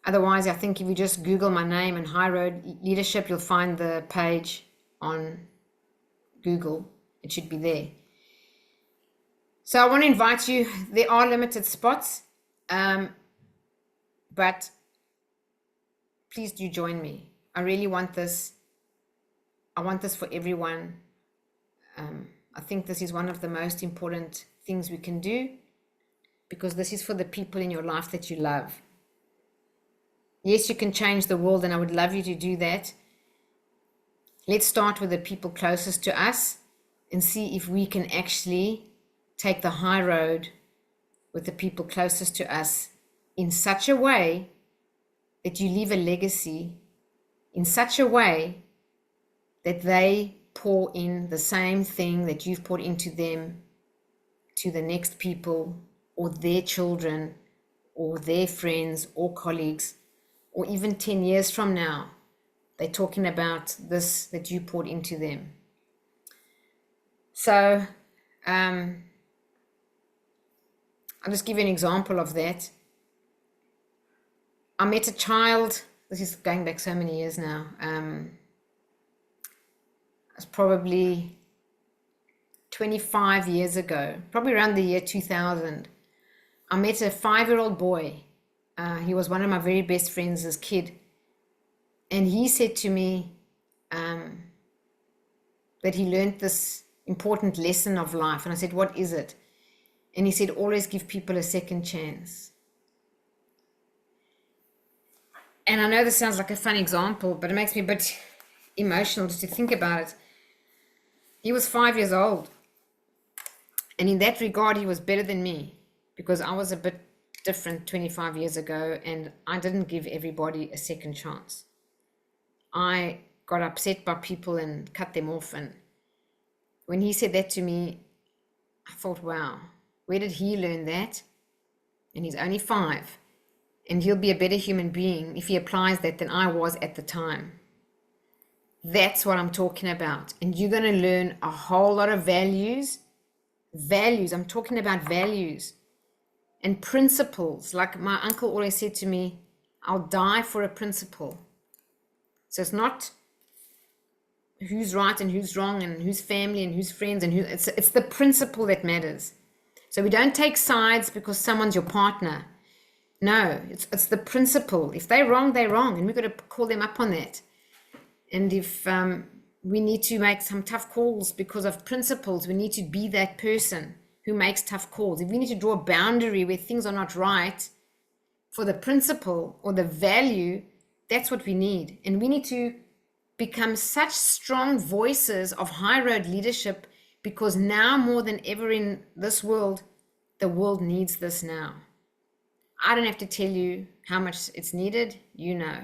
Otherwise, I think if you just Google my name and High Road Leadership, you'll find the page on Google. It should be there. So I want to invite you. There are limited spots, but please do join me. I really want this. I want this for everyone. I think this is one of the most important things we can do, because this is for the people in your life that you love. Yes, you can change the world, and I would love you to do that. Let's start with the people closest to us and see if we can actually take the high road with the people closest to us in such a way that you leave a legacy, in such a way that they pour in the same thing that you've poured into them to the next people or their children or their friends or colleagues, or even 10 years from now, they're talking about this that you poured into them. So I'll just give you an example of that. I met a child, this is going back so many years now, it's probably 25 years ago, probably around the year 2000. I met a 5-year-old boy. He was one of my very best friends as a kid. And he said to me that he learned this important lesson of life. And I said, what is it? And he said, always give people a second chance. And I know this sounds like a fun example, but it makes me a bit emotional just to think about it. He was 5 years old. And in that regard, he was better than me, because I was a bit different 25 years ago, and I didn't give everybody a second chance. I got upset by people and cut them off. And when he said that to me, I thought, wow, where did he learn that? And he's only 5. And he'll be a better human being if he applies that than I was at the time. That's what I'm talking about. And you're going to learn a whole lot of values. I'm talking about values and principles. Like my uncle always said to me, I'll die for a principle. So it's not who's right and who's wrong and who's family and who's friends and it's the principle that matters. So we don't take sides because someone's your partner. No, it's the principle. If they're wrong, they're wrong, and we've got to call them up on that. And if we need to make some tough calls because of principles, we need to be that person who makes tough calls. If we need to draw a boundary where things are not right for the principle or the value, that's what we need. And we need to become such strong voices of high road leadership, because now more than ever in this world, the world needs this now. I don't have to tell you how much it's needed, you know.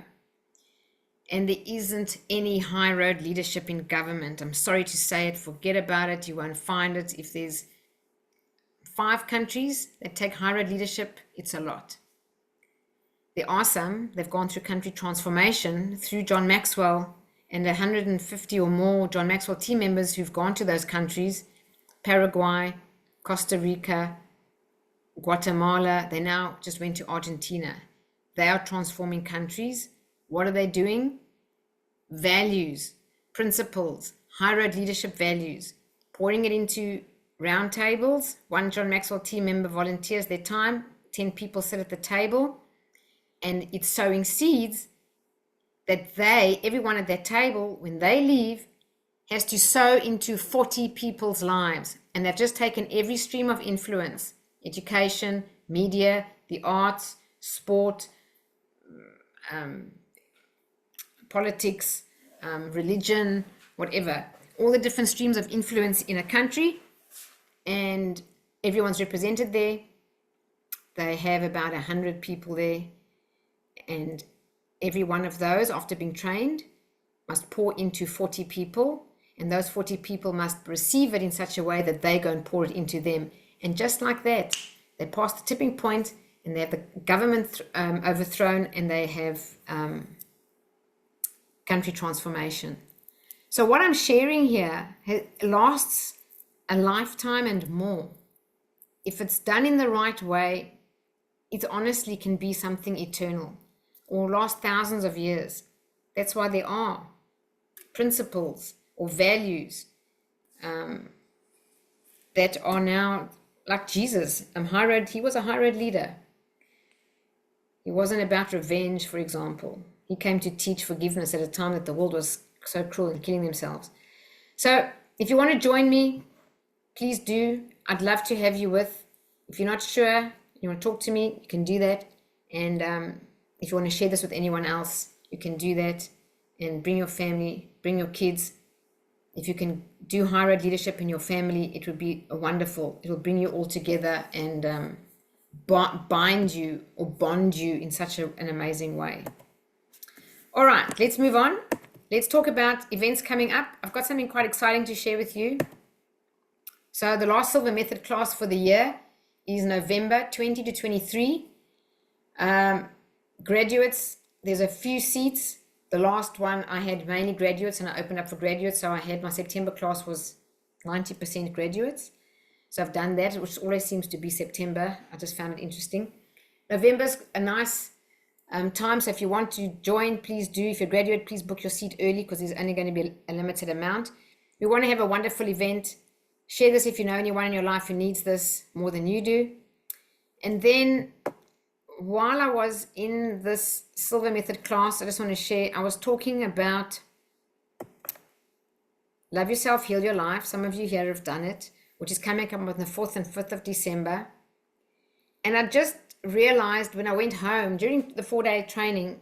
And there isn't any high road leadership in government. I'm sorry to say it, forget about it. You won't find it. If there's 5 countries that take high road leadership, it's a lot. There are some, they've gone through country transformation through John Maxwell and 150 or more John Maxwell team members who've gone to those countries, Paraguay, Costa Rica, Guatemala. They now just went to Argentina. They are transforming countries. What are they doing? Values, principles, high road leadership values, pouring it into round tables. One John Maxwell team member volunteers their time, 10 people sit at the table, and it's sowing seeds that everyone at that table, when they leave, has to sow into 40 people's lives. And they've just taken every stream of influence, education, media, the arts, sport, politics, religion, whatever, all the different streams of influence in a country, and everyone's represented there. They have about 100 people there, and every one of those, after being trained, must pour into 40 people, and those 40 people must receive it in such a way that they go and pour it into them. And just like that, they pass the tipping point, and they have the government overthrown, and they have country transformation. So what I'm sharing here lasts a lifetime and more. If it's done in the right way, it honestly can be something eternal or last thousands of years. That's why there are principles or values that are now like Jesus. He was a high road leader. He wasn't about revenge, for example. He came to teach forgiveness at a time that the world was so cruel and killing themselves. So if you want to join me, please do. I'd love to have you with. If you're not sure, you want to talk to me, you can do that. And if you want to share this with anyone else, you can do that. And bring your family, bring your kids. If you can do high road leadership in your family, it would be wonderful. It will bring you all together and bind you or bond you in such an amazing way. All right, let's move on. Let's talk about events coming up. I've got something quite exciting to share with you. So the last Silver Method class for the year is November 20 to 23. Graduates, there's a few seats. The last one I had mainly graduates, and I opened up for graduates. So I had my September class was 90% graduates. So I've done that, which always seems to be September. I just found it interesting. November's a nice time. So if you want to join, please do. If you're a graduate, please book your seat early because there's only going to be a limited amount. We want to have a wonderful event. Share this if you know anyone in your life who needs this more than you do. And then while I was in this Silver Method class, I just want to share, I was talking about Love Yourself, Heal Your Life. Some of you here have done it, which is coming up on the 4th and 5th of December. And I just realized when I went home during the 4-day training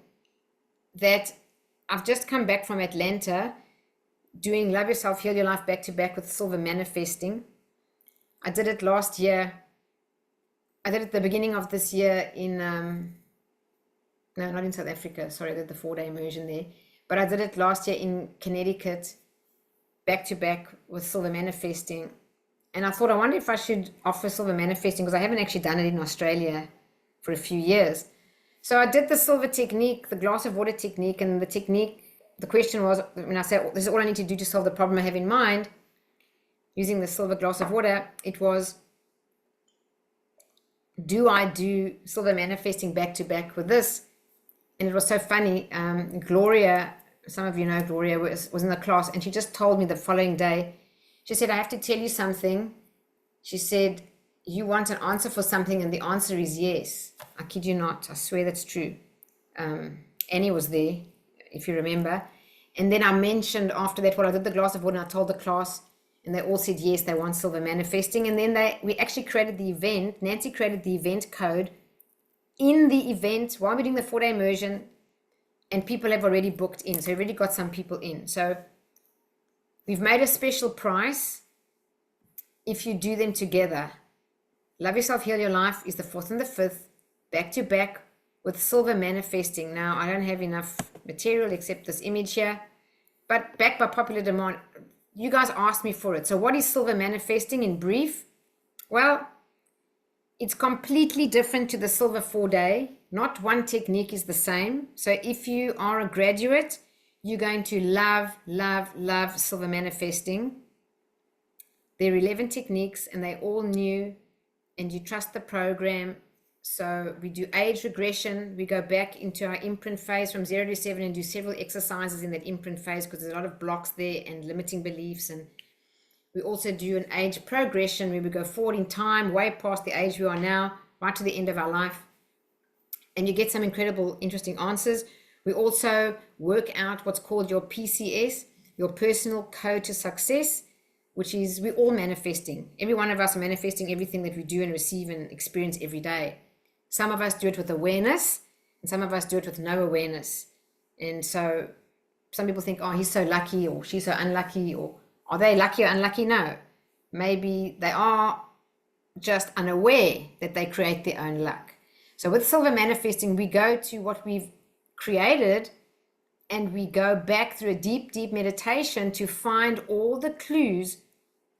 that I've just come back from Atlanta doing Love Yourself, Heal Your Life back to back with Silver Manifesting. I did it last year. I did it at the beginning of this year in, no, not in South Africa. Sorry, I did the 4-day immersion there. But I did it last year in Connecticut, back to back with Silver Manifesting. And I thought, I wonder if I should offer Silver Manifesting because I haven't actually done it in Australia for a few years. So I did the Silver technique, the glass of water technique, and the technique, the question was, when I said, this is all I need to do to solve the problem I have in mind, using the silver glass of water, it was, do I do Silver Manifesting back to back with this? And it was so funny. Gloria, some of you know Gloria, was in the class, and she just told me the following day, she said, I have to tell you something. She said, you want an answer for something, and the answer is yes. I kid you not. I swear that's true. Annie was there, if you remember. And then I mentioned after that, well, I did the glass of water, and I told the class, and they all said yes, they want Silver Manifesting. And then we actually created the event. Nancy created the event code in the event while we're doing the 4-day immersion, and people have already booked in. So we've already got some people in. So we've made a special price if you do them together. Love Yourself, Heal Your Life is the 4th and the 5th, back to back with Silver Manifesting. Now, I don't have enough material except this image here, but backed by popular demand. You guys asked me for it. So what is Silver Manifesting in brief? Well, It's completely different to the Silver 4-day. Not one technique is the same. So if you are a graduate, you're going to love, love, love Silver Manifesting. There are 11 techniques and they're all new, and you trust the program. So we do age regression. We go back into our imprint phase from 0 to 7 and do several exercises in that imprint phase because there's a lot of blocks there and limiting beliefs. And we also do an age progression where we go forward in time, way past the age we are now, right to the end of our life. And you get some incredible, interesting answers. We also work out what's called your PCS, your personal code to success, which is we're all manifesting. Every one of us are manifesting everything that we do and receive and experience every day. Some of us do it with awareness, and some of us do it with no awareness. And so some people think, oh, he's so lucky, or she's so unlucky, or are they lucky or unlucky? No. Maybe they are just unaware that they create their own luck. So with Silver Manifesting, we go to what we've created and we go back through a deep, deep meditation to find all the clues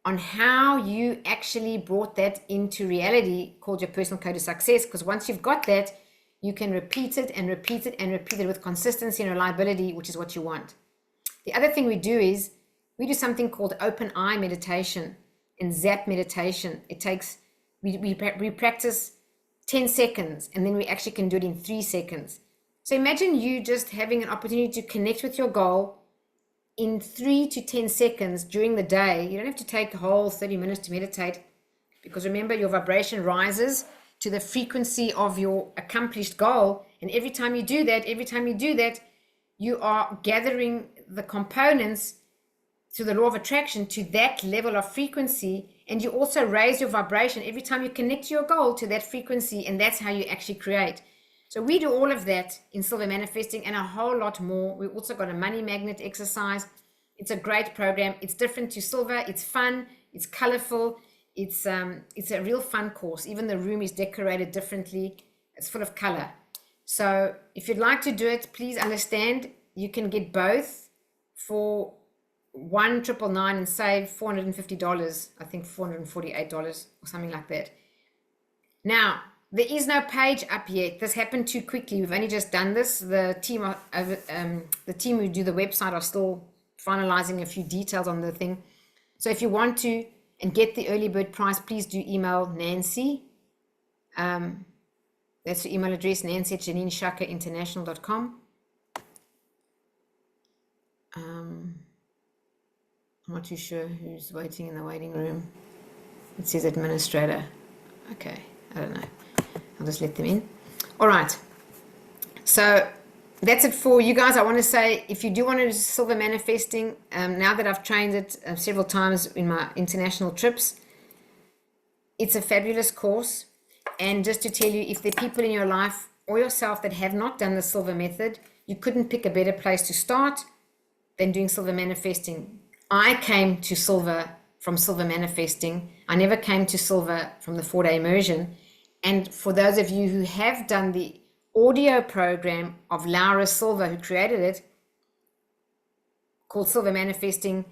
on how you actually brought that into reality, called your personal code to success. Because once you've got that, you can repeat it and repeat it and repeat it with consistency and reliability, which is what you want. The other thing we do is we do something called open eye meditation and zap meditation. It takes, we practice 10 seconds and then we actually can do it in 3 seconds. So imagine you just having an opportunity to connect with your goal in 3 to 10 seconds during the day. You don't have to take a whole 30 minutes to meditate, because remember, your vibration rises to the frequency of your accomplished goal. And every time you do that, you are gathering the components through the law of attraction to that level of frequency. And you also raise your vibration every time you connect to your goal to that frequency. And that's how you actually create. So we do all of that in Silver Manifesting and a whole lot more. We've also got a money magnet exercise. It's a great program. It's different to Silver. It's fun. It's colorful. It's a real fun course. Even the room is decorated differently. It's full of color. So if you'd like to do it, please understand you can get both for $1,999 and save $450. I think $448 or something like that. Now, there is no page up yet. This happened too quickly. We've only just done this. The team who do the website are still finalizing a few details on the thing. So if you want to and get the early bird price, please do email Nancy. That's the email address, nancy@janineshakrainternational.com. I'm not too sure who's waiting in the waiting room. It says administrator. Okay, I don't know. I'll just let them in. All right. So that's it for you guys. I want to say, if you do want to do Silver Manifesting, now that I've trained it several times in my international trips, it's a fabulous course. And just to tell you, if there are people in your life or yourself that have not done the Silver method, you couldn't pick a better place to start than doing Silver Manifesting. I came to Silver from Silver Manifesting. I never came to Silver from the 4-day immersion. And for those of you who have done the audio program of Laura Silver, who created it, called Silver Manifesting,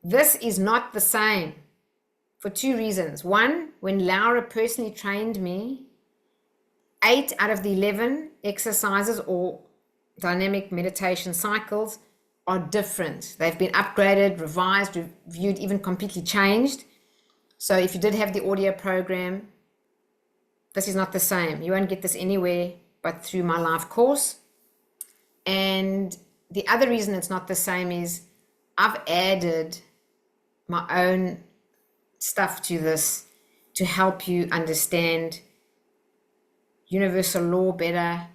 this is not the same for 2 reasons. One, when Laura personally trained me, 8 out of the 11 exercises or dynamic meditation cycles are different. They've been upgraded, revised, reviewed, even completely changed. So if you did have the audio program, this is not the same. You won't get this anywhere but through my live course. And the other reason it's not the same is I've added my own stuff to this to help you understand universal law better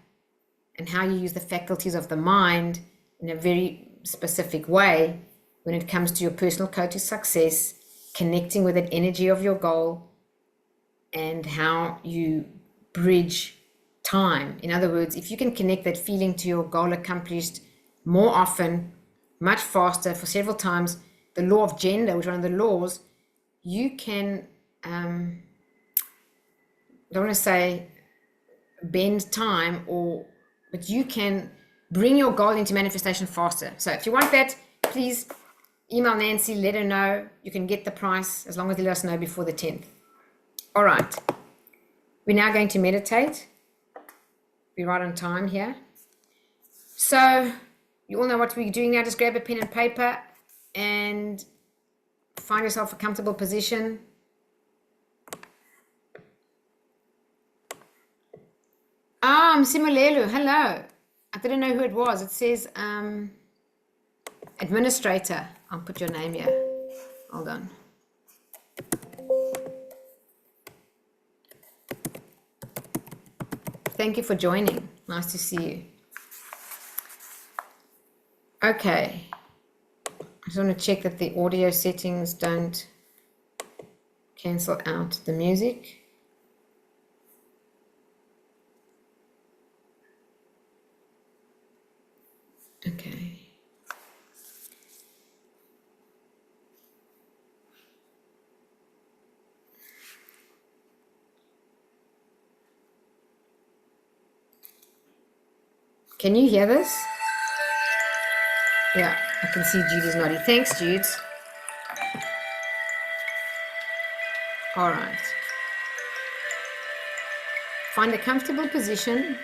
and how you use the faculties of the mind in a very specific way when it comes to your personal code to success, connecting with that energy of your goal, and how you bridge time. In other words, if you can connect that feeling to your goal accomplished more often, much faster, for several times, the law of gender, which is one of the laws, you can, I don't want to say bend time, but you can bring your goal into manifestation faster. So if you want that, please email Nancy, let her know. You can get the price as long as you let us know before the 10th. All right. We're now going to meditate. Be right on time here. So you all know what we're doing now. Just grab a pen and paper and find yourself a comfortable position. Simulelu, hello. I didn't know who it was. It says administrator. I'll put your name here. Hold on. Thank you for joining. Nice to see you. Okay. I just want to check that the audio settings don't cancel out the music. Okay. Can you hear this? Yeah, I can see Judy's nodding. Thanks, Jude. All right. Find a comfortable position.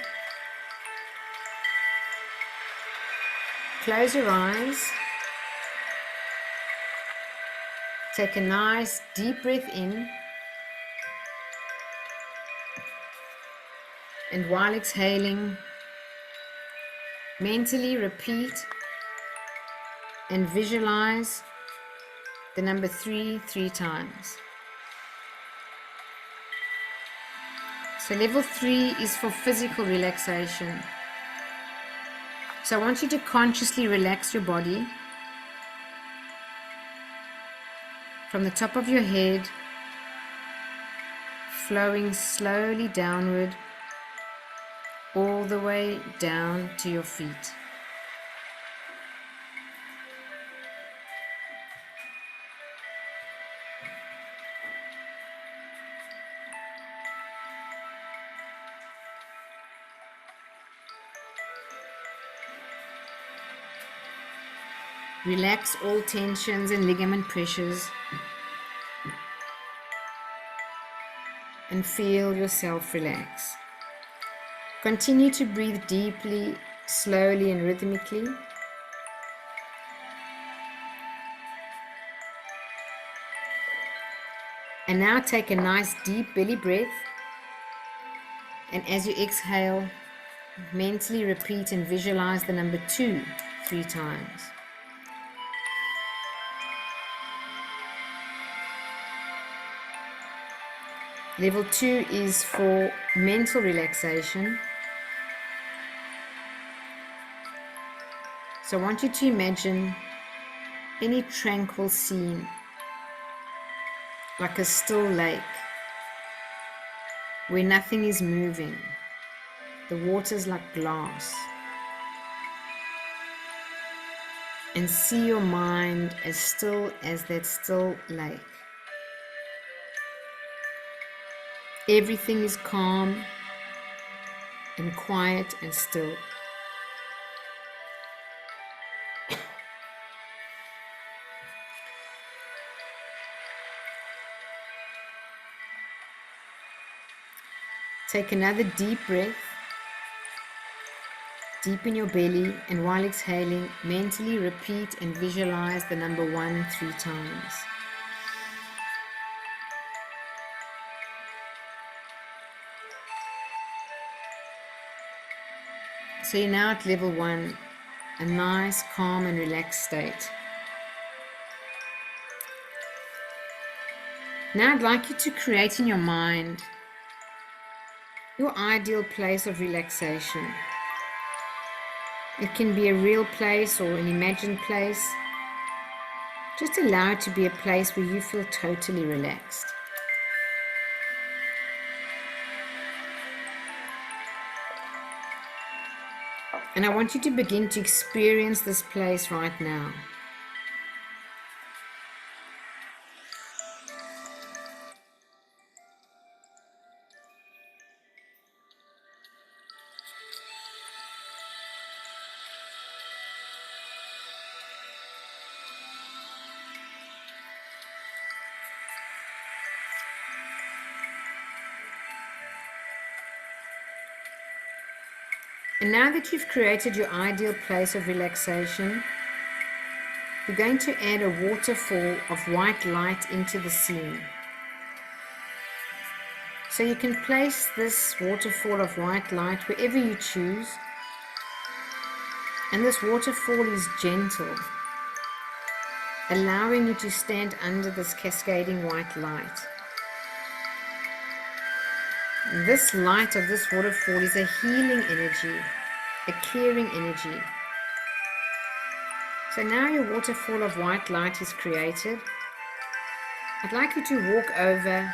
Close your eyes. Take a nice deep breath in. And while exhaling, mentally repeat and visualize the number 3 times. So level 3 is for physical relaxation. So I want you to consciously relax your body from the top of your head, flowing slowly downward, all the way down to your feet. Relax all tensions and ligament pressures and feel yourself relax. Continue to breathe deeply, slowly and rhythmically. And now take a nice deep belly breath, and as you exhale, mentally repeat and visualize the number 2 3 times. Level 2 is for mental relaxation. So I want you to imagine any tranquil scene, like a still lake, where nothing is moving. The water's like glass. And see your mind as still as that still lake. Everything is calm and quiet and still. Take another deep breath, deep in your belly, and while exhaling, mentally repeat and visualize the number 1 3 times. So you're now at level 1, a nice, calm and relaxed state. Now I'd like you to create in your mind your ideal place of relaxation. It can be a real place or an imagined place. Just allow it to be a place where you feel totally relaxed. And I want you to begin to experience this place right now. And now that you've created your ideal place of relaxation, you're going to add a waterfall of white light into the scene. So you can place this waterfall of white light wherever you choose. And this waterfall is gentle, allowing you to stand under this cascading white light. This light of this waterfall is a healing energy, a clearing energy. So now your waterfall of white light is created. I'd like you to walk over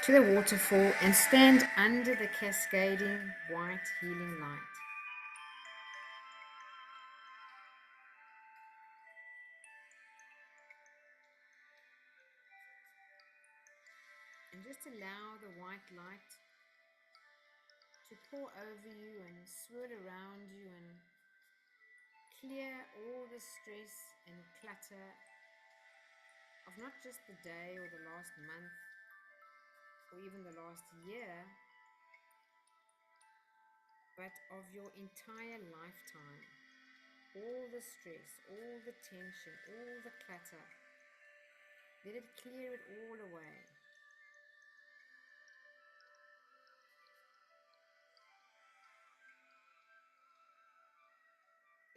to the waterfall and stand under the cascading white healing light. And just allow the white light to pour over you and swirl around you and clear all the stress and clutter of not just the day or the last month or even the last year, but of your entire lifetime. All the stress, all the tension, all the clutter, let it clear it all away.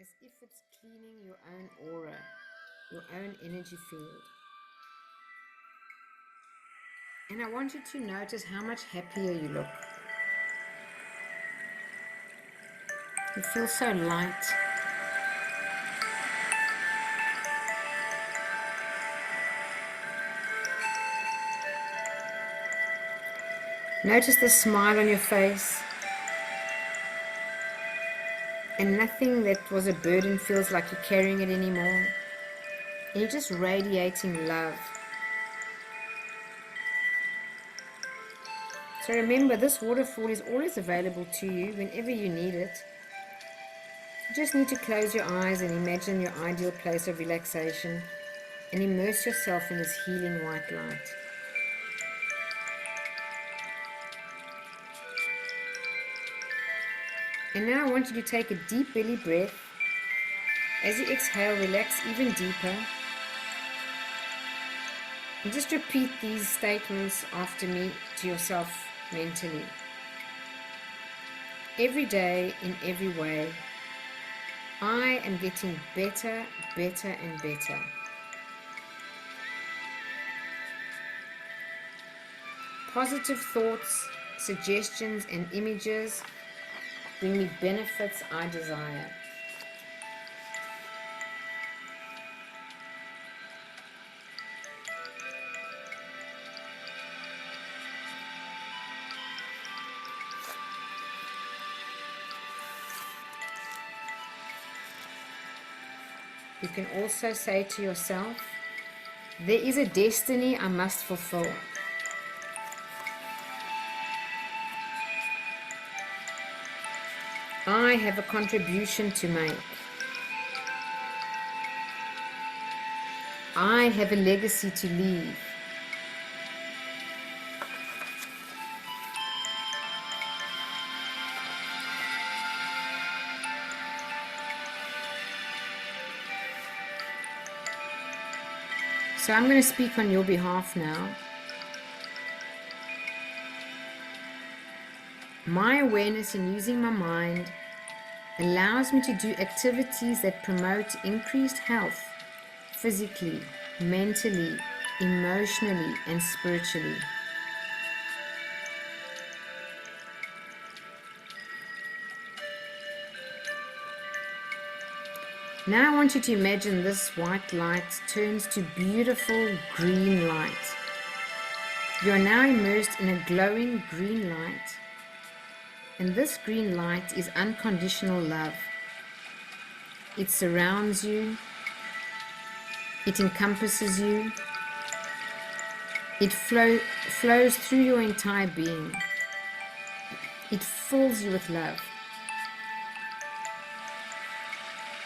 As if it's cleaning your own aura, your own energy field. And I want you to notice how much happier you look. You feel so light. Notice the smile on your face. And nothing that was a burden feels like you're carrying it anymore. And you're just radiating love. So remember, this waterfall is always available to you whenever you need it. You just need to close your eyes and imagine your ideal place of relaxation and immerse yourself in this healing white light. And now I want you to take a deep belly breath. As you exhale, relax even deeper. And just repeat these statements after me to yourself mentally. Every day, in every way, I am getting better, better, and better. Positive thoughts, suggestions, and images bring me benefits I desire. You can also say to yourself, there is a destiny I must fulfill. I have a contribution to make. I have a legacy to leave. So I'm going to speak on your behalf now. My awareness in using my mind allows me to do activities that promote increased health, physically, mentally, emotionally, and spiritually. Now I want you to imagine this white light turns to beautiful green light. You are now immersed in a glowing green light. And this green light is unconditional love. It surrounds you. It encompasses you. It flows through your entire being. It fills you with love.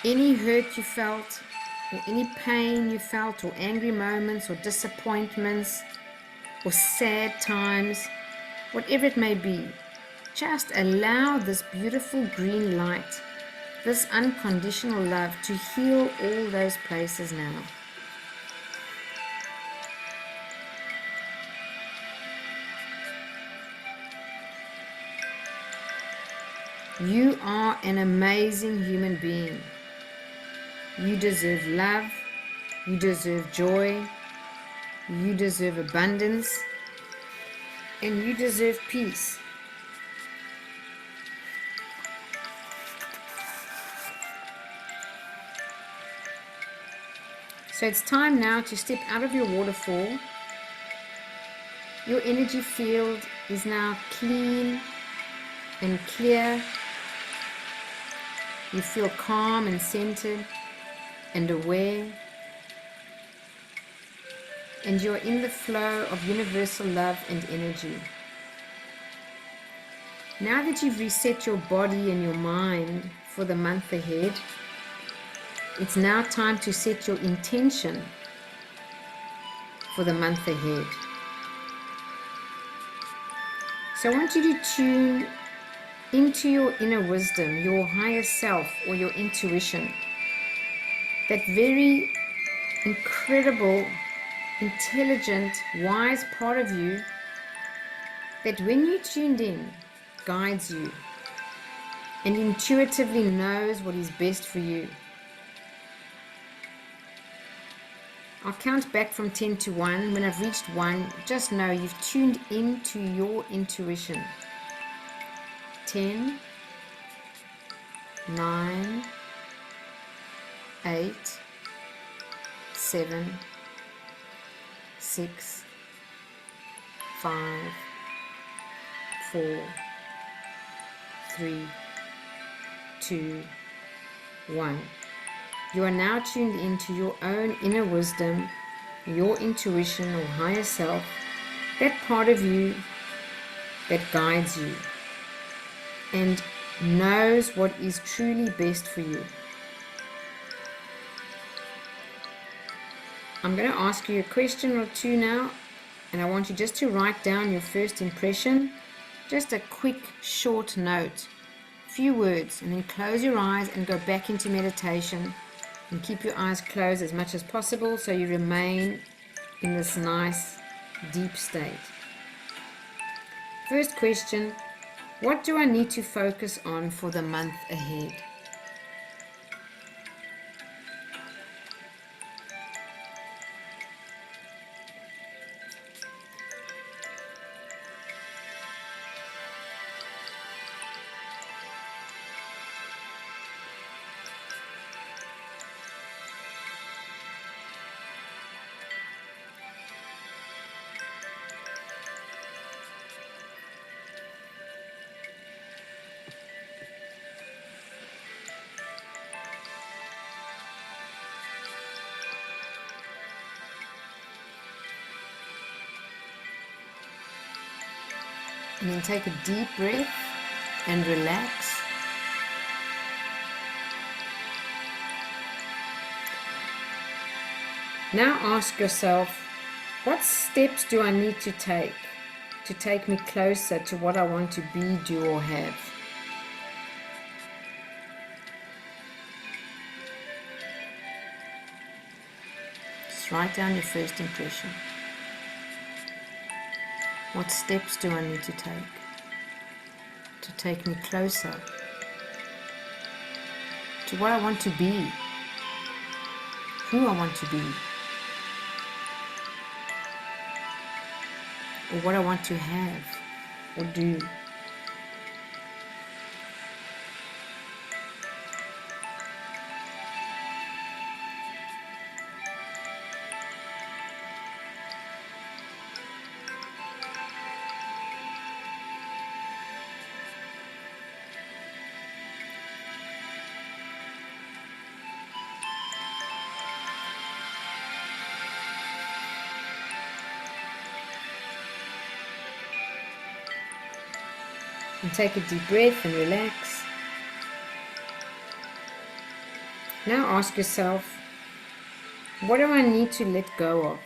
Any hurt you felt, or any pain you felt, or angry moments, or disappointments, or sad times, whatever it may be, just allow this beautiful green light, this unconditional love, to heal all those places now. You are an amazing human being. You deserve love. You deserve joy. You deserve abundance. And you deserve peace. So it's time now to step out of your waterfall. Your energy field is now clean and clear. You feel calm and centered and aware. And you're in the flow of universal love and energy. Now that you've reset your body and your mind for the month ahead, it's now time to set your intention for the month ahead. So I want you to tune into your inner wisdom, your higher self, or your intuition. That very incredible, intelligent, wise part of you that when you tuned in, guides you and intuitively knows what is best for you. I'll count back from 10 to 1. When I've reached 1, just know you've tuned into your intuition. 10, 9, 8, 7, 6, 5, 4, 3, 2, 1. You are now tuned into your own inner wisdom, your intuition or higher self, that part of you that guides you and knows what is truly best for you. I'm going to ask you a question or two now, and I want you just to write down your first impression, just a quick short note, few words, and then close your eyes and go back into meditation and keep your eyes closed as much as possible so you remain in this nice deep state. First question: what do I need to focus on for the month ahead? And then take a deep breath and relax. Now ask yourself, what steps do I need to take me closer to what I want to be, do, or have? Just write down your first impression. What steps do I need to take me closer to what I want to be, who I want to be, or what I want to have or do? And take a deep breath and relax. Now ask yourself, what do I need to let go of?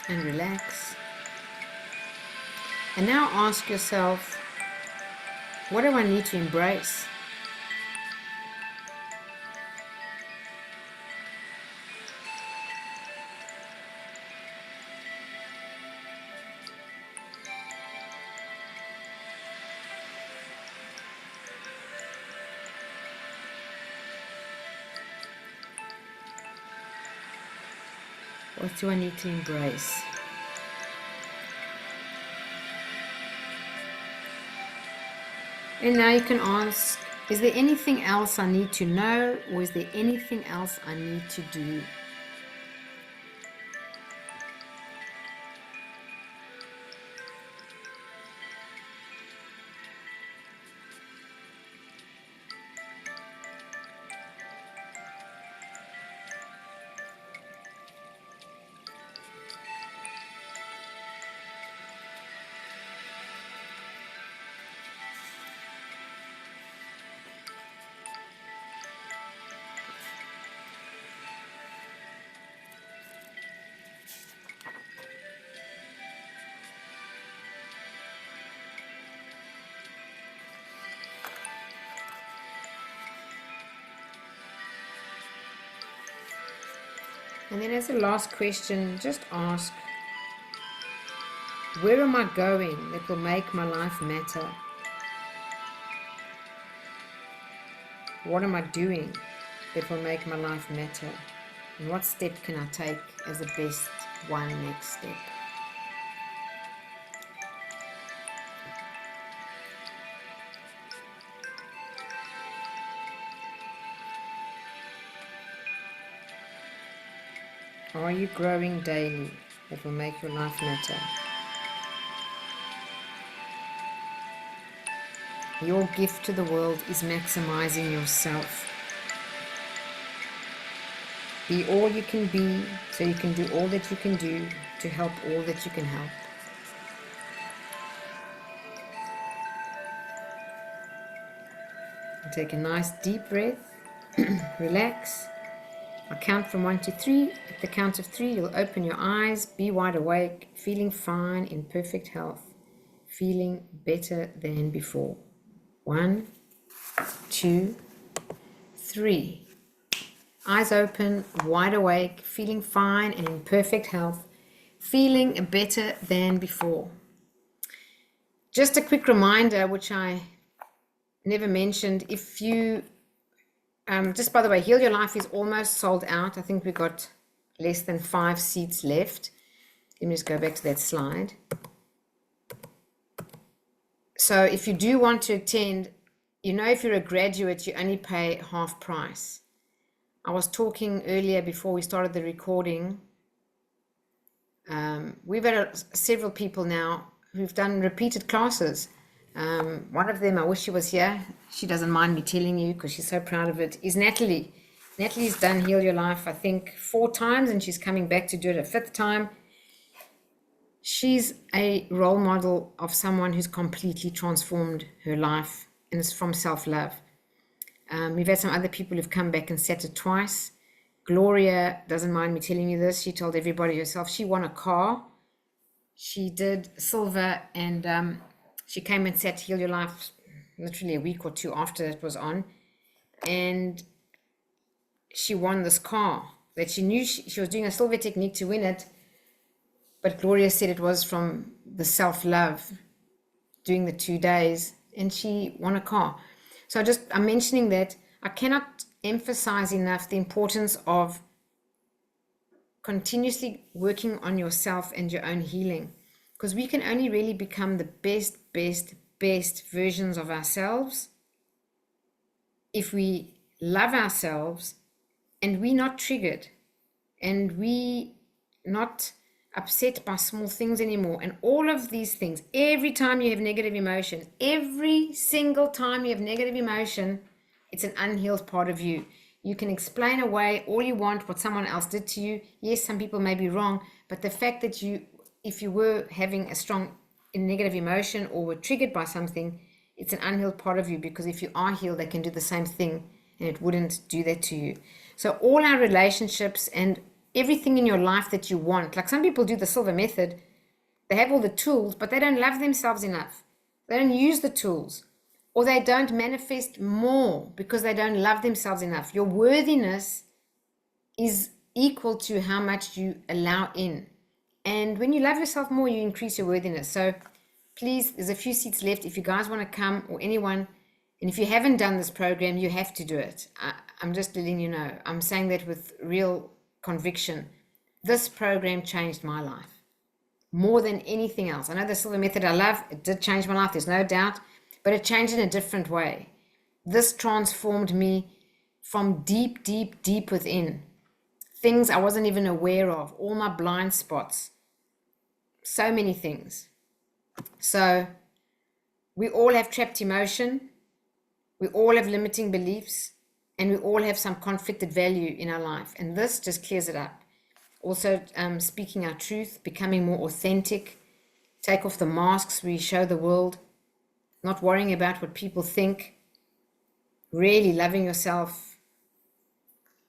and relax. And now ask yourself, what do I need to embrace? What do I need to embrace? And now you can ask, is there anything else I need to know, or is there anything else I need to do? And then as a last question, just ask, where am I going that will make my life matter? What am I doing that will make my life matter? And what step can I take as the best one next step? Are you growing daily that will make your life matter? Your gift to the world is maximizing yourself. Be all you can be, so you can do all that you can do to help all that you can help. Take a nice deep breath, relax. I'll count from 1 to 3. At the count of 3, you'll open your eyes, be wide awake, feeling fine, in perfect health, feeling better than before. 1, 2, 3. Eyes open, wide awake, feeling fine and in perfect health, feeling better than before. Just a quick reminder, which I never mentioned, if you just by the way, Heal Your Life is almost sold out. I think we've got less than 5 seats left. Let me just go back to that slide. So if you do want to attend, you know, if you're a graduate, you only pay half price. I was talking earlier before we started the recording. We've had several people now who've done repeated classes. One of them, I wish she was here. She doesn't mind me telling you because she's so proud of it, is Natalie. Natalie's done Heal Your Life, I think, 4 times, and she's coming back to do it a 5th time. She's a role model of someone who's completely transformed her life, and it's from self-love. We've had some other people who've come back and sat it twice. Gloria doesn't mind me telling you this. She told everybody herself she won a car. She did silver, and she came and sat Heal Your Life literally a week or 2 after it was on. And she won this car that she knew she was doing a silver technique to win it. But Gloria said it was from the self-love doing the 2 days, and she won a car. So I'm mentioning that I cannot emphasize enough the importance of continuously working on yourself and your own healing, because we can only really become the best versions of ourselves if we love ourselves and we're not triggered and we not upset by small things anymore. And all of these things, every time you have negative emotion, every single time you have negative emotion, it's an unhealed part of you. You can explain away all you want what someone else did to you. Yes, some people may be wrong, but the fact that if you were having a strong negative emotion or were triggered by something, it's an unhealed part of you, because if you are healed, they can do the same thing and it wouldn't do that to you. So all our relationships and everything in your life that you want. Like some people do the silver method, they have all the tools, but they don't love themselves enough. They don't use the tools, or they don't manifest more because they don't love themselves enough. Your worthiness is equal to how much you allow in. And when you love yourself more, you increase your worthiness. So please, there's a few seats left. If you guys want to come, or anyone, and if you haven't done this program, you have to do it. I'm just letting you know. I'm saying that with real conviction. This program changed my life more than anything else. I know the silver method I love. It did change my life, there's no doubt, but it changed in a different way. This transformed me from deep, deep, deep within. Things I wasn't even aware of, all my blind spots, so many things. So we all have trapped emotion, we all have limiting beliefs, and we all have some conflicted value in our life, and this just clears it up. Also, speaking our truth, becoming more authentic, take off the masks we show the world, not worrying about what people think, really loving yourself,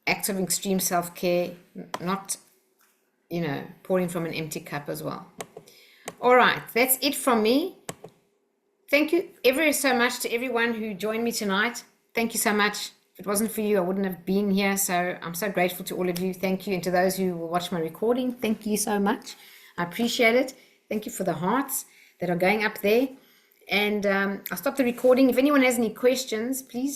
acts of extreme self-care, not, pouring from an empty cup as well. All right, that's it from me. Thank you ever so much to everyone who joined me tonight. Thank you so much. If it wasn't for you, I wouldn't have been here. So I'm so grateful to all of you. Thank you. And to those who will watch my recording, thank you so much. I appreciate it. Thank you for the hearts that are going up there. And I'll stop the recording. If anyone has any questions, please